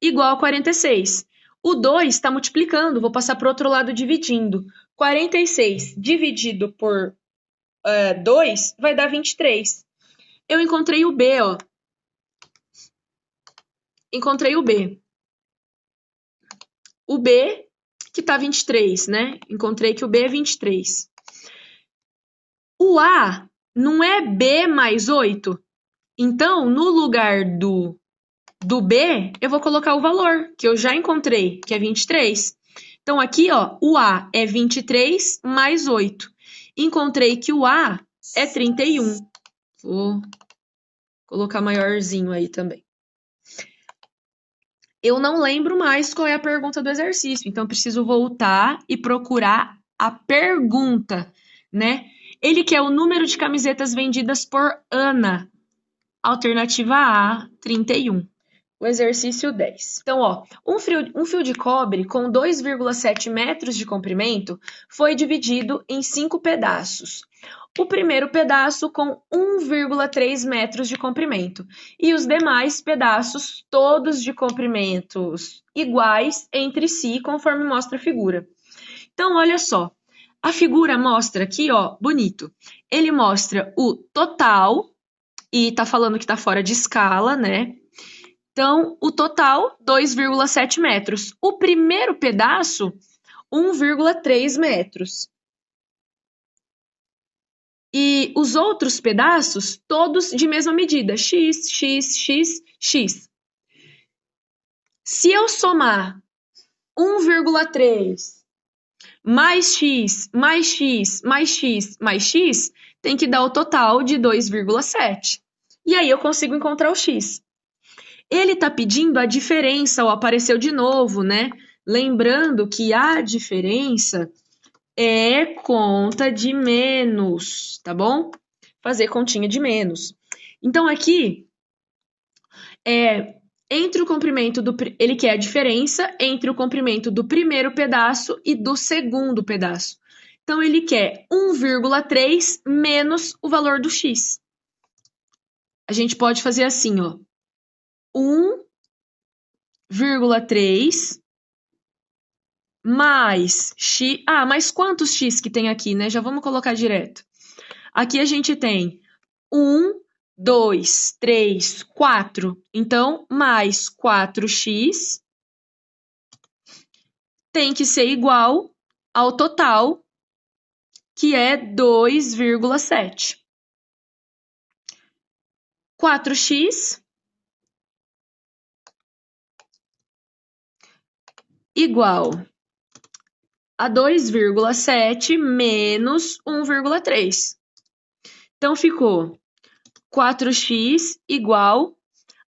Speaker 1: igual a 46. O 2 está multiplicando, vou passar para o outro lado dividindo. 46 dividido por 2 vai dar 23. Eu encontrei o B, ó. Encontrei o B. O B, que tá 23, né? Encontrei que o B é 23. O A não é B mais 8? Então, no lugar do B, eu vou colocar o valor, que eu já encontrei, que é 23. Então, aqui, ó, o A é 23 mais 8. Encontrei que o A é 31. Vou colocar maiorzinho aí também. Eu não lembro mais qual é a pergunta do exercício, então eu preciso voltar e procurar a pergunta, né? Ele quer o número de camisetas vendidas por Ana. Alternativa A, 31. O exercício 10. Então, ó, um fio de cobre com 2,7 metros de comprimento foi dividido em 5 pedaços. O primeiro pedaço com 1,3 metros de comprimento e os demais pedaços todos de comprimentos iguais entre si, conforme mostra a figura. Então, olha só, a figura mostra aqui, ó, bonito. Ele mostra o total e tá falando que tá fora de escala, né? Então, o total, 2,7 metros. O primeiro pedaço, 1,3 metros. E os outros pedaços, todos de mesma medida, x, x, x, x. Se eu somar 1,3 mais x, mais x, mais x, mais x, tem que dar o total de 2,7. E aí eu consigo encontrar o x. Ele está pedindo a diferença, ou apareceu de novo, né? Lembrando que a diferença é conta de menos, tá bom? Fazer continha de menos. Então, aqui, entre o comprimento do... Ele quer a diferença entre o comprimento do primeiro pedaço e do segundo pedaço. Então, ele quer 1,3 menos o valor do x. A gente pode fazer assim, ó. 1,3 mais x... Ah, mas quantos x que tem aqui, né? Já vamos colocar direto. Aqui a gente tem 1, 2, 3, 4. Então, mais 4x tem que ser igual ao total, que é 2,7. 4x igual a 2,7 menos 1,3. Então, ficou 4x igual...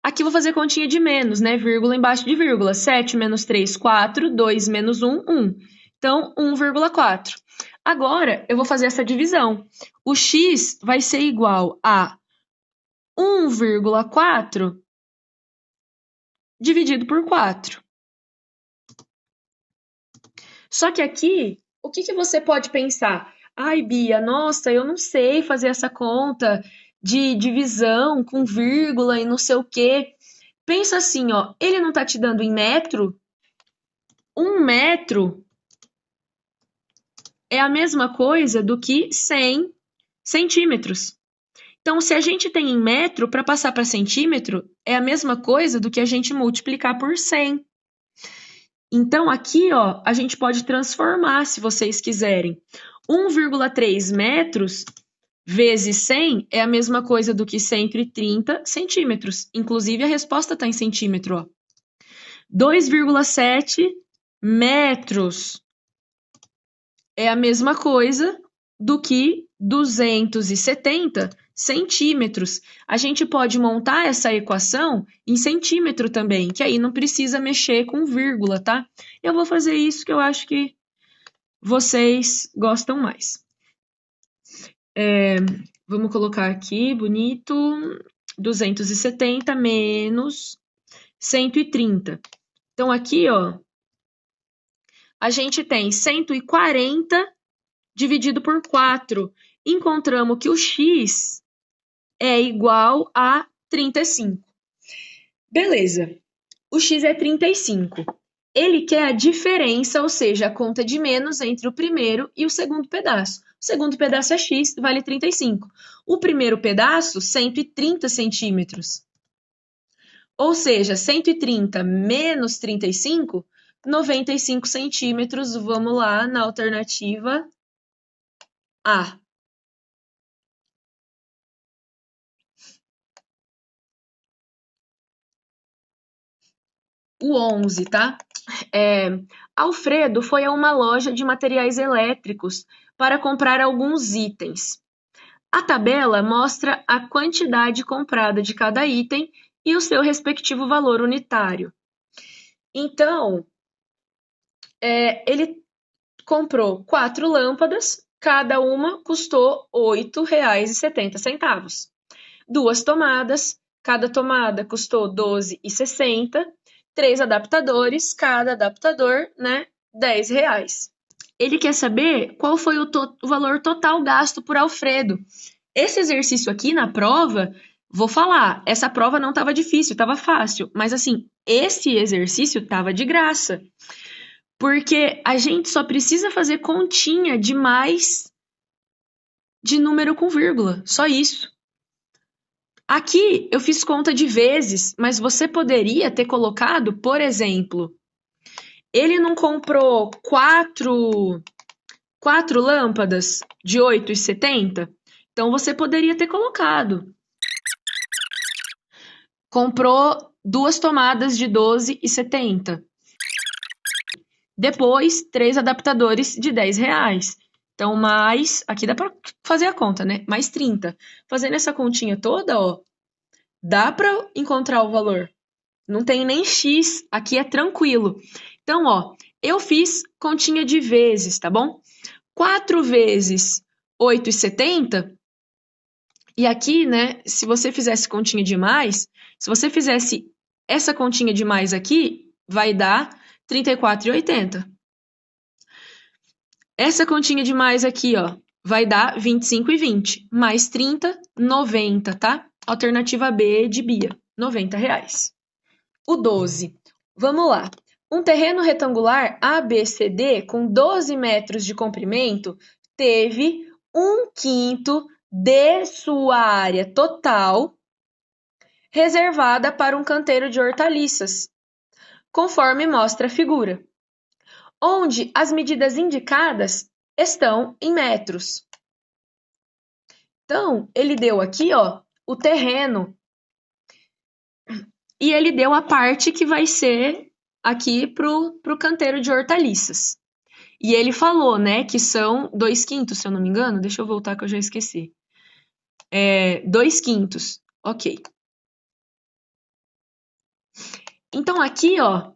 Speaker 1: Aqui vou fazer continha de menos, né? Vírgula embaixo de vírgula. 7 menos 3, 4. 2 menos 1, 1. Então, 1,4. Agora, eu vou fazer essa divisão. O x vai ser igual a 1,4 dividido por 4. Só que aqui, o que você pode pensar? Ai, Bia, nossa, eu não sei fazer essa conta de divisão com vírgula e não sei o quê. Pensa assim, ó, ele não tá te dando em metro? 1 metro é a mesma coisa do que 100 centímetros. Então, se a gente tem em metro, para passar para centímetro, é a mesma coisa do que a gente multiplicar por 100. Então, aqui, ó, a gente pode transformar, se vocês quiserem. 1,3 metros vezes 100 é a mesma coisa do que 130 centímetros. Inclusive, a resposta está em centímetro, ó. 2,7 metros é a mesma coisa do que 270 centímetros. A gente pode montar essa equação em centímetro também, que aí não precisa mexer com vírgula, tá? Eu vou fazer isso que eu acho que vocês gostam mais. Vamos colocar aqui, bonito, 270 menos 130. Então, aqui, ó, a gente tem 140 dividido por 4. Encontramos que o x é igual a 35. Beleza. O x é 35. Ele quer a diferença, ou seja, a conta de menos entre o primeiro e o segundo pedaço. O segundo pedaço é x, vale 35. O primeiro pedaço, 130 centímetros. Ou seja, 130 menos 35, 95 centímetros. Vamos lá na alternativa A. O 11, tá? Alfredo foi a uma loja de materiais elétricos para comprar alguns itens. A tabela mostra a quantidade comprada de cada item e o seu respectivo valor unitário. Então, ele comprou 4 lâmpadas, cada uma custou R$ 8,70. 2 tomadas, cada tomada custou R$ 12,60. 3 adaptadores, cada adaptador, né, R$ 10. Ele quer saber qual foi o valor total gasto por Alfredo. Esse exercício aqui na prova, vou falar, essa prova não estava difícil, estava fácil, mas assim, esse exercício estava de graça. Porque a gente só precisa fazer continha de mais de número com vírgula, só isso. Aqui eu fiz conta de vezes, mas você poderia ter colocado, por exemplo, ele não comprou quatro lâmpadas de 8,70? Então você poderia ter colocado. Comprou 2 tomadas de 12,70. Depois, 3 adaptadores de R$ 10. Então, mais... Aqui dá para fazer a conta, né? Mais 30. Fazendo essa continha toda, ó, dá para encontrar o valor. Não tem nem X, aqui é tranquilo. Então, ó, eu fiz continha de vezes, tá bom? 4 vezes 8,70. E aqui, né, se você fizesse continha de mais, se você fizesse essa continha de mais aqui, vai dar 34,80. Essa continha de mais aqui, ó, vai dar 25,20. Mais 30, 90, tá? Alternativa B de Bia, R$ 90. O 12. Vamos lá. Um terreno retangular ABCD com 12 metros de comprimento teve 1/5 de sua área total reservada para um canteiro de hortaliças, conforme mostra a figura, onde as medidas indicadas estão em metros. Então, ele deu aqui, ó, o terreno e ele deu a parte que vai ser aqui pro canteiro de hortaliças. E ele falou, né, que são 2/5, se eu não me engano. Deixa eu voltar que eu já esqueci. 2/5, ok. Então, aqui, ó,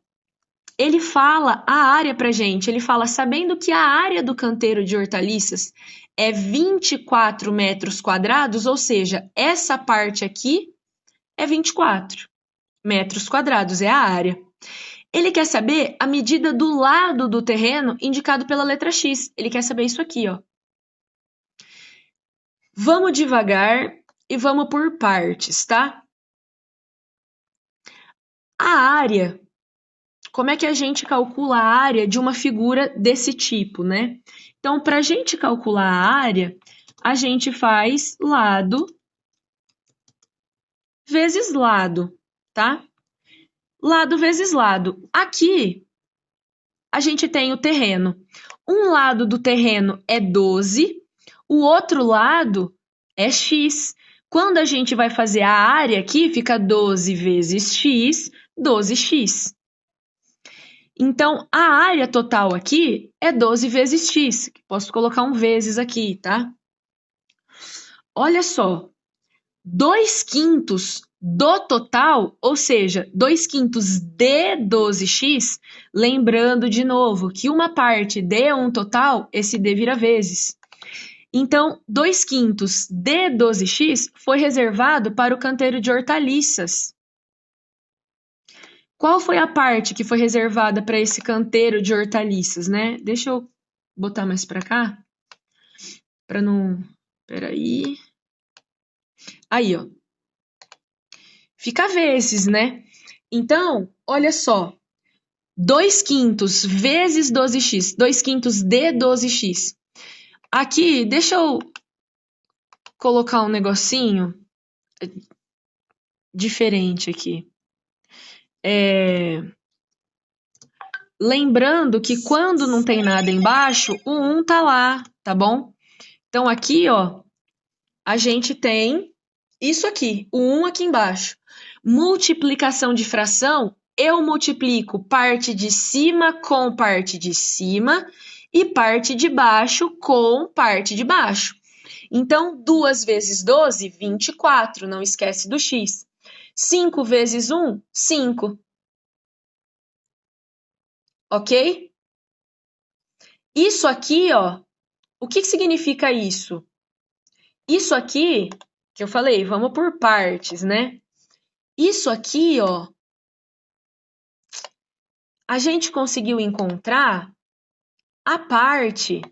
Speaker 1: ele fala a área pra gente. Ele fala, sabendo que a área do canteiro de hortaliças é 24 metros quadrados, ou seja, essa parte aqui é 24 metros quadrados, é a área. Ele quer saber a medida do lado do terreno indicado pela letra X. Ele quer saber isso aqui, ó. Vamos devagar e vamos por partes, tá? A área, como é que a gente calcula a área de uma figura desse tipo, né? Então, para a gente calcular a área, a gente faz lado vezes lado, tá? Lado vezes lado. Aqui, a gente tem o terreno. Um lado do terreno é 12, o outro lado é x. Quando a gente vai fazer a área aqui, fica 12 vezes x, 12x. Então, a área total aqui é 12 vezes x. Posso colocar um vezes aqui, tá? Olha só, 2/5 do total, ou seja, 2/5 de 12x, lembrando de novo que uma parte de um total, esse d vira vezes. Então, 2/5 de 12x foi reservado para o canteiro de hortaliças. Qual foi a parte que foi reservada para esse canteiro de hortaliças, né? Deixa eu botar mais para cá, para não... Peraí. Aí, ó. Fica vezes, né? Então, olha só. 2/5 vezes 12x. 2/5 de 12x. Aqui, deixa eu colocar um negocinho diferente aqui. Lembrando que quando não tem nada embaixo, o 1 tá lá, tá bom? Então, aqui, ó, a gente tem isso aqui, o 1 aqui embaixo. Multiplicação de fração, eu multiplico parte de cima com parte de cima e parte de baixo com parte de baixo. Então, 2 vezes 12, 24, não esquece do x. 5 vezes 1, 5. Ok? Isso aqui, ó, o que significa isso? Isso aqui, que eu falei, vamos por partes, né? Isso aqui, ó, a gente conseguiu encontrar a parte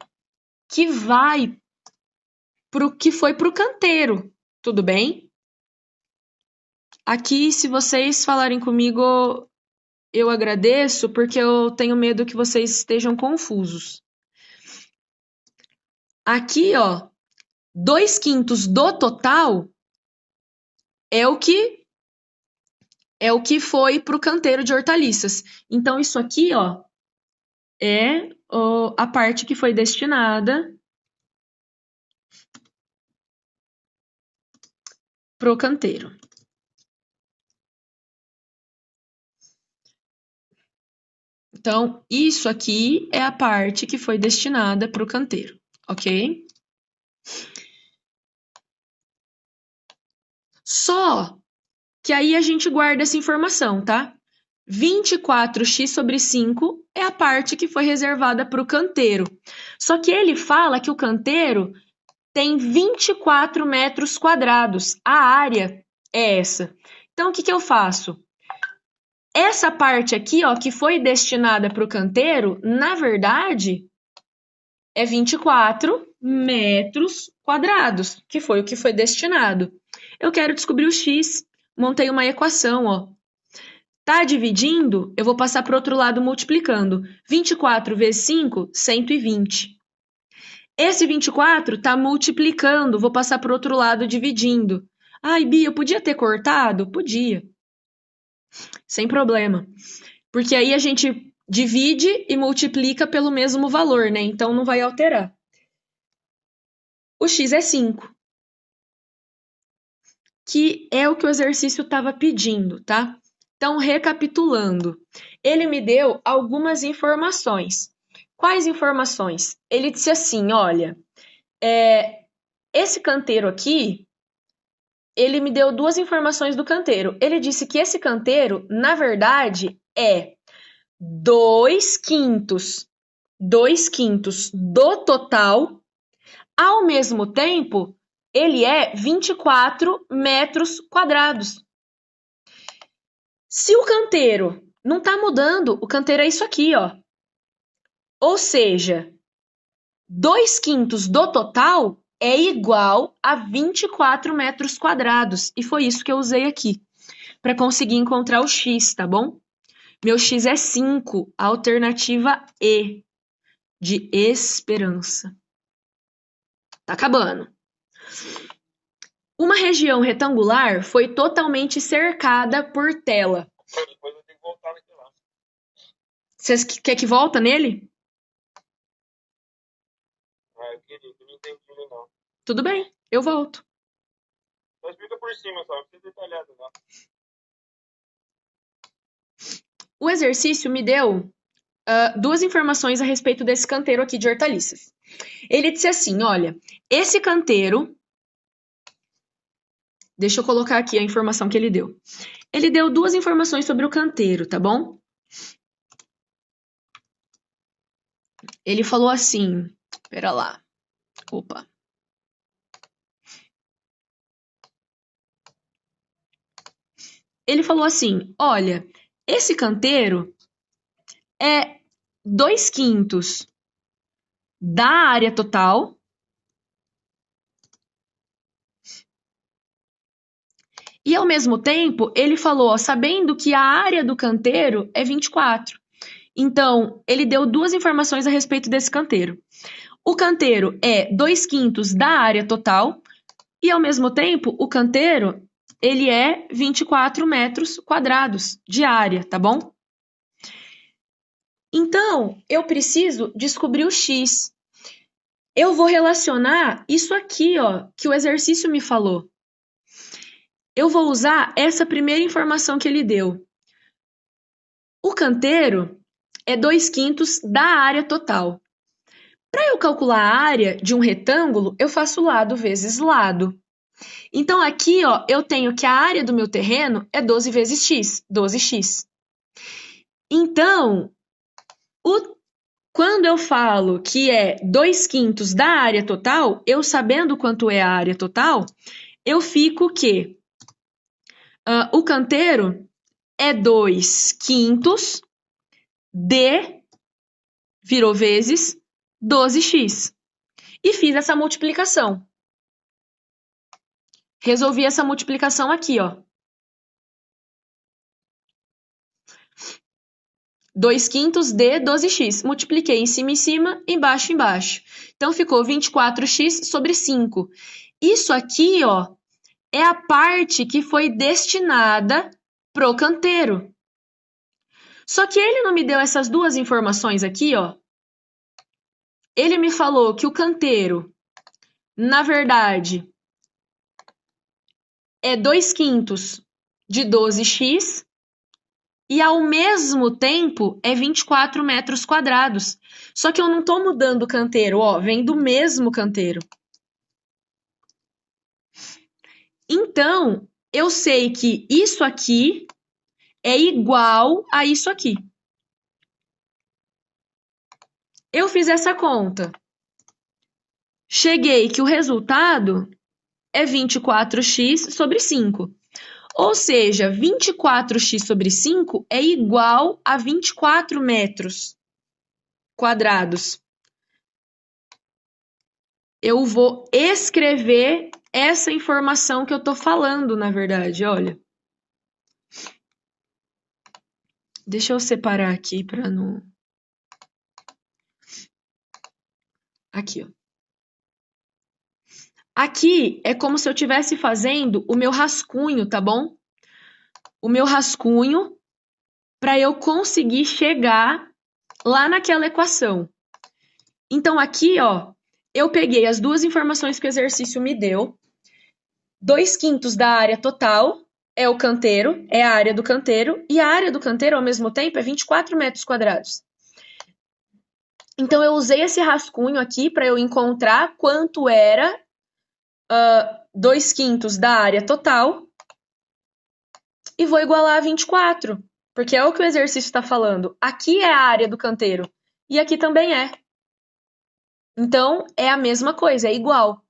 Speaker 1: que vai que foi pro canteiro, tudo bem? Aqui, se vocês falarem comigo, eu agradeço, porque eu tenho medo que vocês estejam confusos. Aqui, ó, 2/5 do total é o que foi pro canteiro de hortaliças. Então, isso aqui, ó, é a parte que foi destinada pro canteiro. Então, isso aqui é a parte que foi destinada pro canteiro, ok? Só que aí a gente guarda essa informação, tá? 24x sobre 5 é a parte que foi reservada para o canteiro. Só que ele fala que o canteiro tem 24 metros quadrados. A área é essa. Então, o que eu faço? Essa parte aqui, ó, que foi destinada para o canteiro, na verdade, é 24 metros quadrados, que foi o que foi destinado. Eu quero descobrir o x. Montei uma equação, ó. Tá dividindo? Eu vou passar para o outro lado multiplicando. 24 vezes 5, 120. Esse 24 tá multiplicando, vou passar para o outro lado dividindo. Ai, Bia, eu podia ter cortado? Podia. Sem problema. Porque aí a gente divide e multiplica pelo mesmo valor, né? Então não vai alterar. O x é 5. Que é o que o exercício estava pedindo, tá? Então, recapitulando, ele me deu algumas informações. Quais informações? Ele disse assim, olha, esse canteiro aqui, ele me deu duas informações do canteiro. Ele disse que esse canteiro, na verdade, é 2/5 do total, ao mesmo tempo, ele é 24 metros quadrados. Se o canteiro não está mudando, o canteiro é isso aqui, ó. Ou seja, 2/5 do total é igual a 24 metros quadrados. E foi isso que eu usei aqui, para conseguir encontrar o x, tá bom? Meu x é 5, alternativa E, de esperança. Tá acabando. Uma região retangular foi totalmente cercada por tela.
Speaker 2: Depois eu tenho que voltar naquele lá.
Speaker 1: Você quer que volta nele?
Speaker 2: Ah, eu queria, eu não entendi não.
Speaker 1: Tudo bem, eu volto.
Speaker 2: Só explica por cima, só, não precisa detalhado, não.
Speaker 1: O exercício me deu duas informações a respeito desse canteiro aqui de hortaliças. Ele disse assim, olha, esse canteiro... Deixa eu colocar aqui a informação que ele deu. Ele deu duas informações sobre o canteiro, tá bom? Ele falou assim... Pera lá. Opa. Ele falou assim, olha, esse canteiro é 2/5 da área total e, ao mesmo tempo, ele falou, ó, sabendo que a área do canteiro é 24. Então, ele deu duas informações a respeito desse canteiro. O canteiro é 2/5 da área total e, ao mesmo tempo, o canteiro ele é 24 metros quadrados de área, tá bom? Então, eu preciso descobrir o x. Eu vou relacionar isso aqui, ó, que o exercício me falou. Eu vou usar essa primeira informação que ele deu. O canteiro é 2/5 da área total. Para eu calcular a área de um retângulo, eu faço lado vezes lado. Então, aqui, ó, eu tenho que a área do meu terreno é 12 vezes x, 12x. Então, quando eu falo que é 2/5 da área total, eu sabendo quanto é a área total, eu fico que o canteiro é 2/5 de, virou vezes, 12x. E fiz essa multiplicação. Resolvi essa multiplicação aqui, ó. 2/5 de 12x. Multipliquei em cima, embaixo, embaixo. Então, ficou 24x sobre 5. Isso aqui, ó, é a parte que foi destinada pro canteiro. Só que ele não me deu essas duas informações aqui, ó. Ele me falou que o canteiro, na verdade, é 2/5 de 12x e, ao mesmo tempo, é 24 metros quadrados. Só que eu não estou mudando o canteiro, ó, vem do mesmo canteiro. Então, eu sei que isso aqui é igual a isso aqui. Eu fiz essa conta. Cheguei que o resultado é 24x sobre 5. Ou seja, 24x sobre 5 é igual a 24 metros quadrados. Eu vou escrever essa informação que eu estou falando, na verdade, olha. Deixa eu separar aqui para não... Aqui, ó. Aqui é como se eu estivesse fazendo o meu rascunho, tá bom? O meu rascunho para eu conseguir chegar lá naquela equação. Então, aqui, ó, eu peguei as duas informações que o exercício me deu. 2/5 da área total é o canteiro, é a área do canteiro, e a área do canteiro, ao mesmo tempo, é 24 metros quadrados. Então, eu usei esse rascunho aqui para eu encontrar quanto era 2/5 da área total e vou igualar a 24, porque é o que o exercício está falando. Aqui é a área do canteiro e aqui também é. Então, é a mesma coisa, é igual.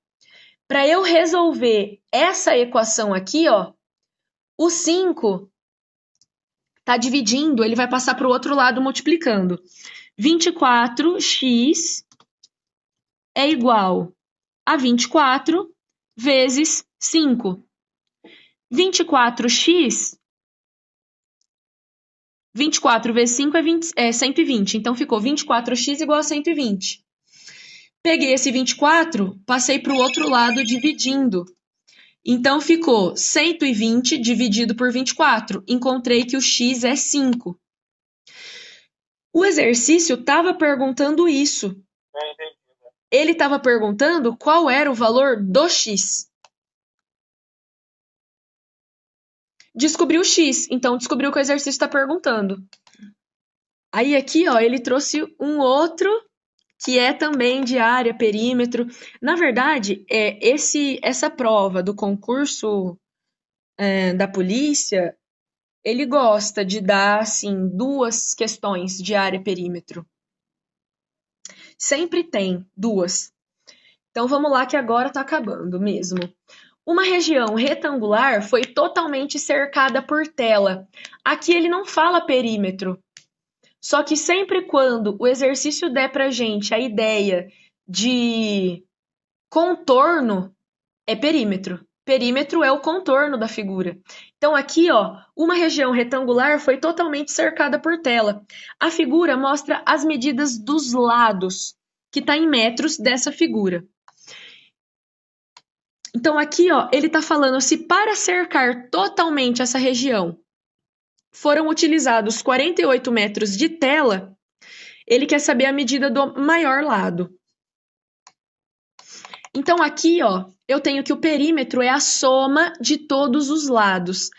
Speaker 1: Para eu resolver essa equação aqui, ó, o 5 está dividindo, ele vai passar para o outro lado multiplicando. 24x é igual a 24 vezes 5. 24x, 24 vezes 5 é 120. Então, ficou 24x igual a 120. Peguei esse 24, passei para o outro lado dividindo. Então, ficou 120 dividido por 24. Encontrei que o x é 5. O exercício estava perguntando isso. Ele estava perguntando qual era o valor do x. Descobriu o x, então descobriu o que o exercício está perguntando. Aí aqui, ó, ele trouxe um outro que é também de área, perímetro. Na verdade, essa prova do concurso da polícia, ele gosta de dar, assim, 2 questões de área, perímetro. Sempre tem 2. Então, vamos lá que agora está acabando mesmo. Uma região retangular foi totalmente cercada por tela. Aqui ele não fala perímetro. Só que sempre quando o exercício der pra gente a ideia de contorno, é perímetro. Perímetro é o contorno da figura. Então aqui, ó, uma região retangular foi totalmente cercada por tela. A figura mostra as medidas dos lados, que está em metros dessa figura. Então aqui, ó, ele está falando se para cercar totalmente essa região foram utilizados 48 metros de tela, ele quer saber a medida do maior lado. Então aqui, ó, eu tenho que o perímetro é a soma de todos os lados.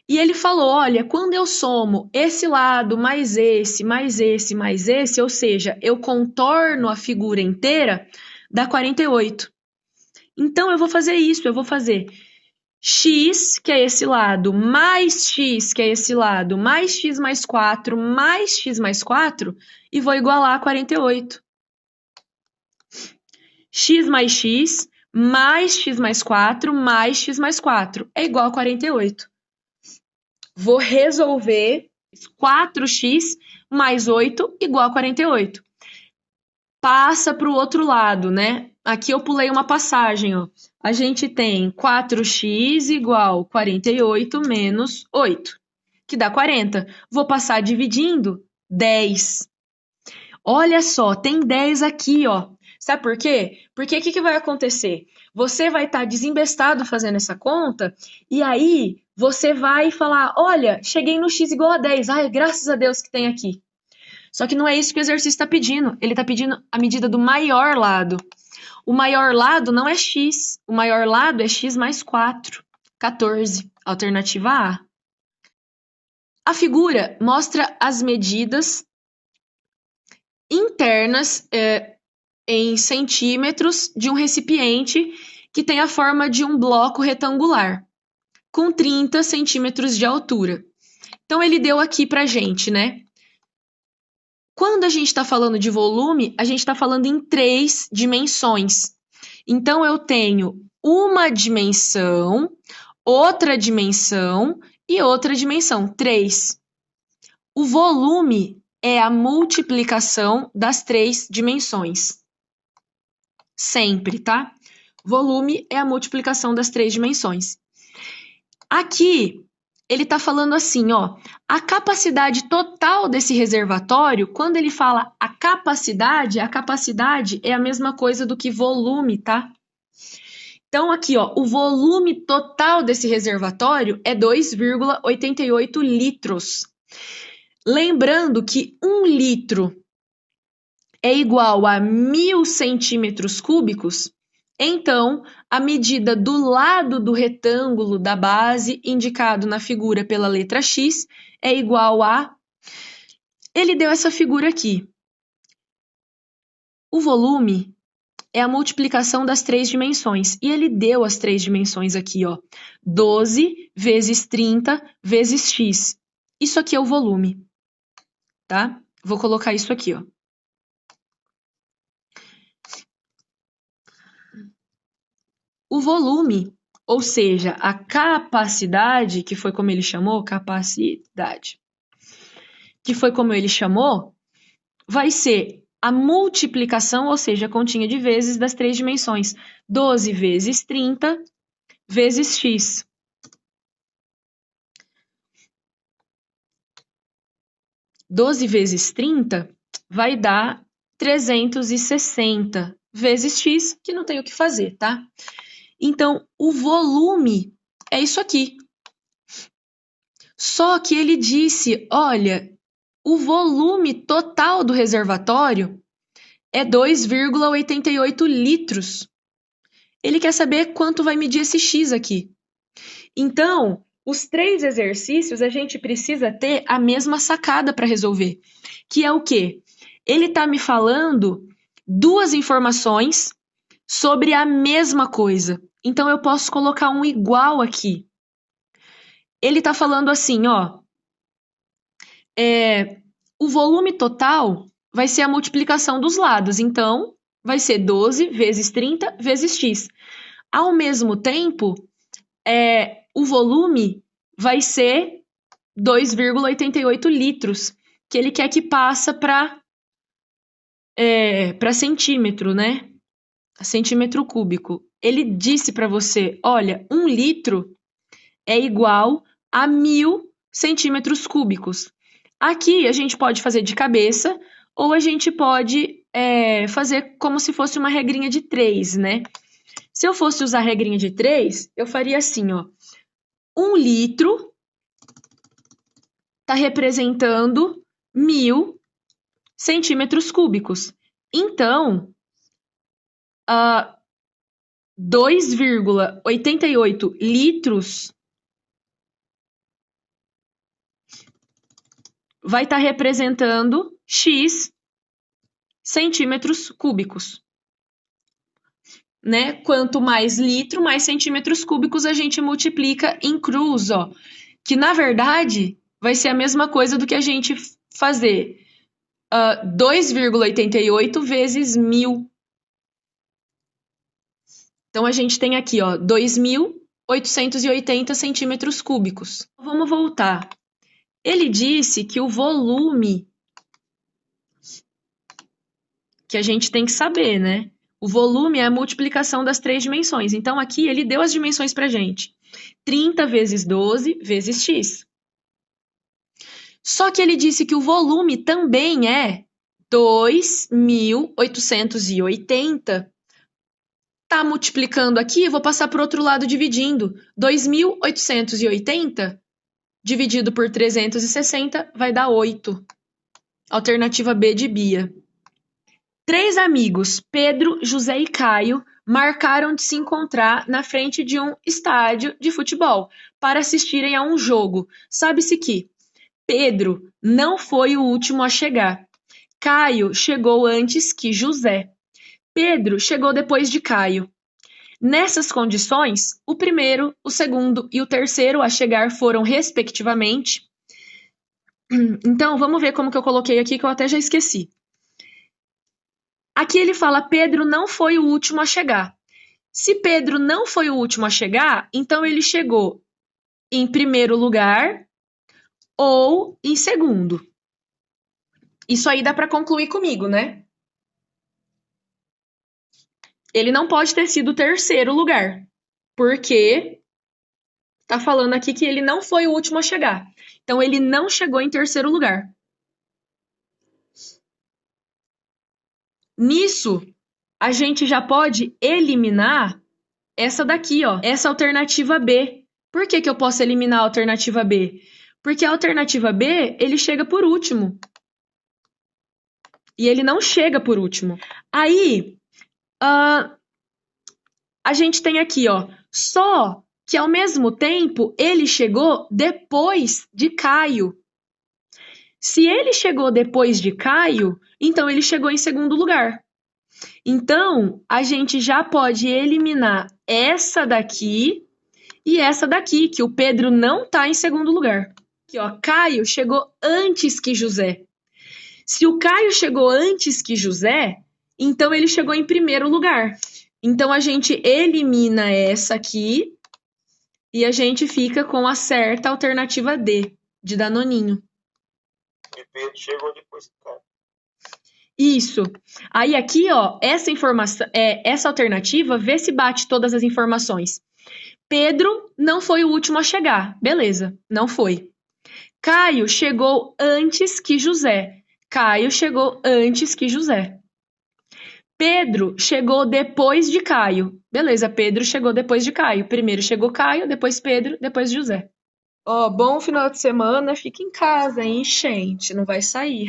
Speaker 1: E ele falou, olha, quando eu somo esse lado mais esse, mais esse, mais esse, ou seja, eu contorno a figura inteira, dá 48. Então eu vou fazer isso, eu vou fazer x, que é esse lado, mais x, que é esse lado, mais x mais 4, mais x mais 4, e vou igualar a 48. X mais x, mais x mais 4, mais x mais 4, é igual a 48. Vou resolver 4x mais 8 igual a 48. Passa para o outro lado, né? Aqui eu pulei uma passagem, ó. A gente tem 4x igual 48 menos 8, que dá 40. Vou passar dividindo 10. Olha só, tem 10 aqui, ó. Sabe por quê? Porque o que vai acontecer? Você vai estar desembestado fazendo essa conta e aí você vai falar, olha, cheguei no x igual a 10. Ai, graças a Deus que tem aqui. Só que não é isso que o exercício está pedindo. Ele está pedindo a medida do maior lado. O maior lado não é x. O maior lado é x mais 4. 14. Alternativa A. A figura mostra as medidas internas em centímetros de um recipiente que tem a forma de um bloco retangular, com 30 centímetros de altura. Então, ele deu aqui pra gente, né? Quando a gente está falando de volume, a gente está falando em 3 dimensões. Então, eu tenho uma dimensão, outra dimensão e outra dimensão, 3. O volume é a multiplicação das 3 dimensões. Sempre, tá? Volume é a multiplicação das 3 dimensões. Aqui, ele está falando assim, ó, a capacidade total desse reservatório, quando ele fala a capacidade é a mesma coisa do que volume, tá? Então, aqui, ó, o volume total desse reservatório é 2,88 litros. Lembrando que 1 litro é igual a 1.000 centímetros cúbicos, então, a medida do lado do retângulo da base, indicado na figura pela letra X, é igual a... Ele deu essa figura aqui. O volume é a multiplicação das 3 dimensões. E ele deu as 3 dimensões aqui, ó. 12 vezes 30 vezes x. Isso aqui é o volume, tá? Vou colocar isso aqui, ó. O volume, ou seja, a capacidade, que foi como ele chamou, capacidade, que foi como ele chamou, vai ser a multiplicação, ou seja, a continha de vezes das 3 dimensões. 12 vezes 30 vezes x. Doze vezes 30 vai dar 360 vezes x, que não tem o que fazer, tá? Então, o volume é isso aqui. Só que ele disse, olha, o volume total do reservatório é 2,88 litros. Ele quer saber quanto vai medir esse x aqui. Então, os 3 exercícios a gente precisa ter a mesma sacada para resolver, que é o quê? Ele está me falando 2 informações sobre a mesma coisa. Então, eu posso colocar um igual aqui. Ele está falando assim, ó, o volume total vai ser a multiplicação dos lados. Então, vai ser 12 vezes 30 vezes x. Ao mesmo tempo, o volume vai ser 2,88 litros, que ele quer que passa para centímetro, né? Centímetro cúbico. Ele disse para você, olha, 1 litro é igual a 1.000 centímetros cúbicos. Aqui a gente pode fazer de cabeça ou a gente pode fazer como se fosse uma regrinha de 3, né? Se eu fosse usar a regrinha de 3, eu faria assim, ó. 1 litro está representando 1.000 centímetros cúbicos. Então, 2,88 litros vai estar representando x centímetros cúbicos. Né? Quanto mais litro, mais centímetros cúbicos a gente multiplica em cruz, ó. Que, na verdade, vai ser a mesma coisa do que a gente fazer 2,88 vezes 1.000. Então, a gente tem aqui, ó, 2.880 centímetros cúbicos. Vamos voltar. Ele disse que o volume, que a gente tem que saber, né? O volume é a multiplicação das 3 dimensões. Então, aqui ele deu as dimensões pra gente. 30 vezes 12 vezes x. Só que ele disse que o volume também é 2.880. Tá multiplicando aqui, eu vou passar para o outro lado dividindo. 2.880 dividido por 360 vai dar 8. Alternativa B de Bia. 3 amigos, Pedro, José e Caio, marcaram de se encontrar na frente de um estádio de futebol para assistirem a um jogo. Sabe-se que Pedro não foi o último a chegar. Caio chegou antes que José. Pedro chegou depois de Caio. Nessas condições, o primeiro, o segundo e o terceiro a chegar foram, respectivamente. Então, vamos ver como que eu coloquei aqui, que eu até já esqueci. Aqui ele fala, Pedro não foi o último a chegar. Se Pedro não foi o último a chegar, então ele chegou em primeiro lugar ou em segundo. Isso aí dá para concluir comigo, né? Ele não pode ter sido o terceiro lugar, porque tá falando aqui que ele não foi o último a chegar. Então, ele não chegou em terceiro lugar. Nisso, a gente já pode eliminar essa daqui, ó, essa alternativa B. Por que que eu posso eliminar a alternativa B? Porque a alternativa B, ele chega por último. E ele não chega por último. Aí, a gente tem aqui, ó, só que ao mesmo tempo ele chegou depois de Caio. Se ele chegou depois de Caio, então ele chegou em segundo lugar. Então, a gente já pode eliminar essa daqui e essa daqui, que o Pedro não está em segundo lugar. Aqui, ó, Caio chegou antes que José. Se o Caio chegou antes que José, então ele chegou em primeiro lugar. Então, a gente elimina essa aqui e a gente fica com a certa alternativa D, de Danoninho.
Speaker 2: E Pedro chegou depois do Caio.
Speaker 1: Isso. Aí aqui, ó, essa informação, essa alternativa, vê se bate todas as informações. Pedro não foi o último a chegar. Beleza, não foi. Caio chegou antes que José. Caio chegou antes que José. Pedro chegou depois de Caio. Beleza, Pedro chegou depois de Caio. Primeiro chegou Caio, depois Pedro, depois José. Ó, bom final de semana. Fica em casa, hein, gente? Não vai sair.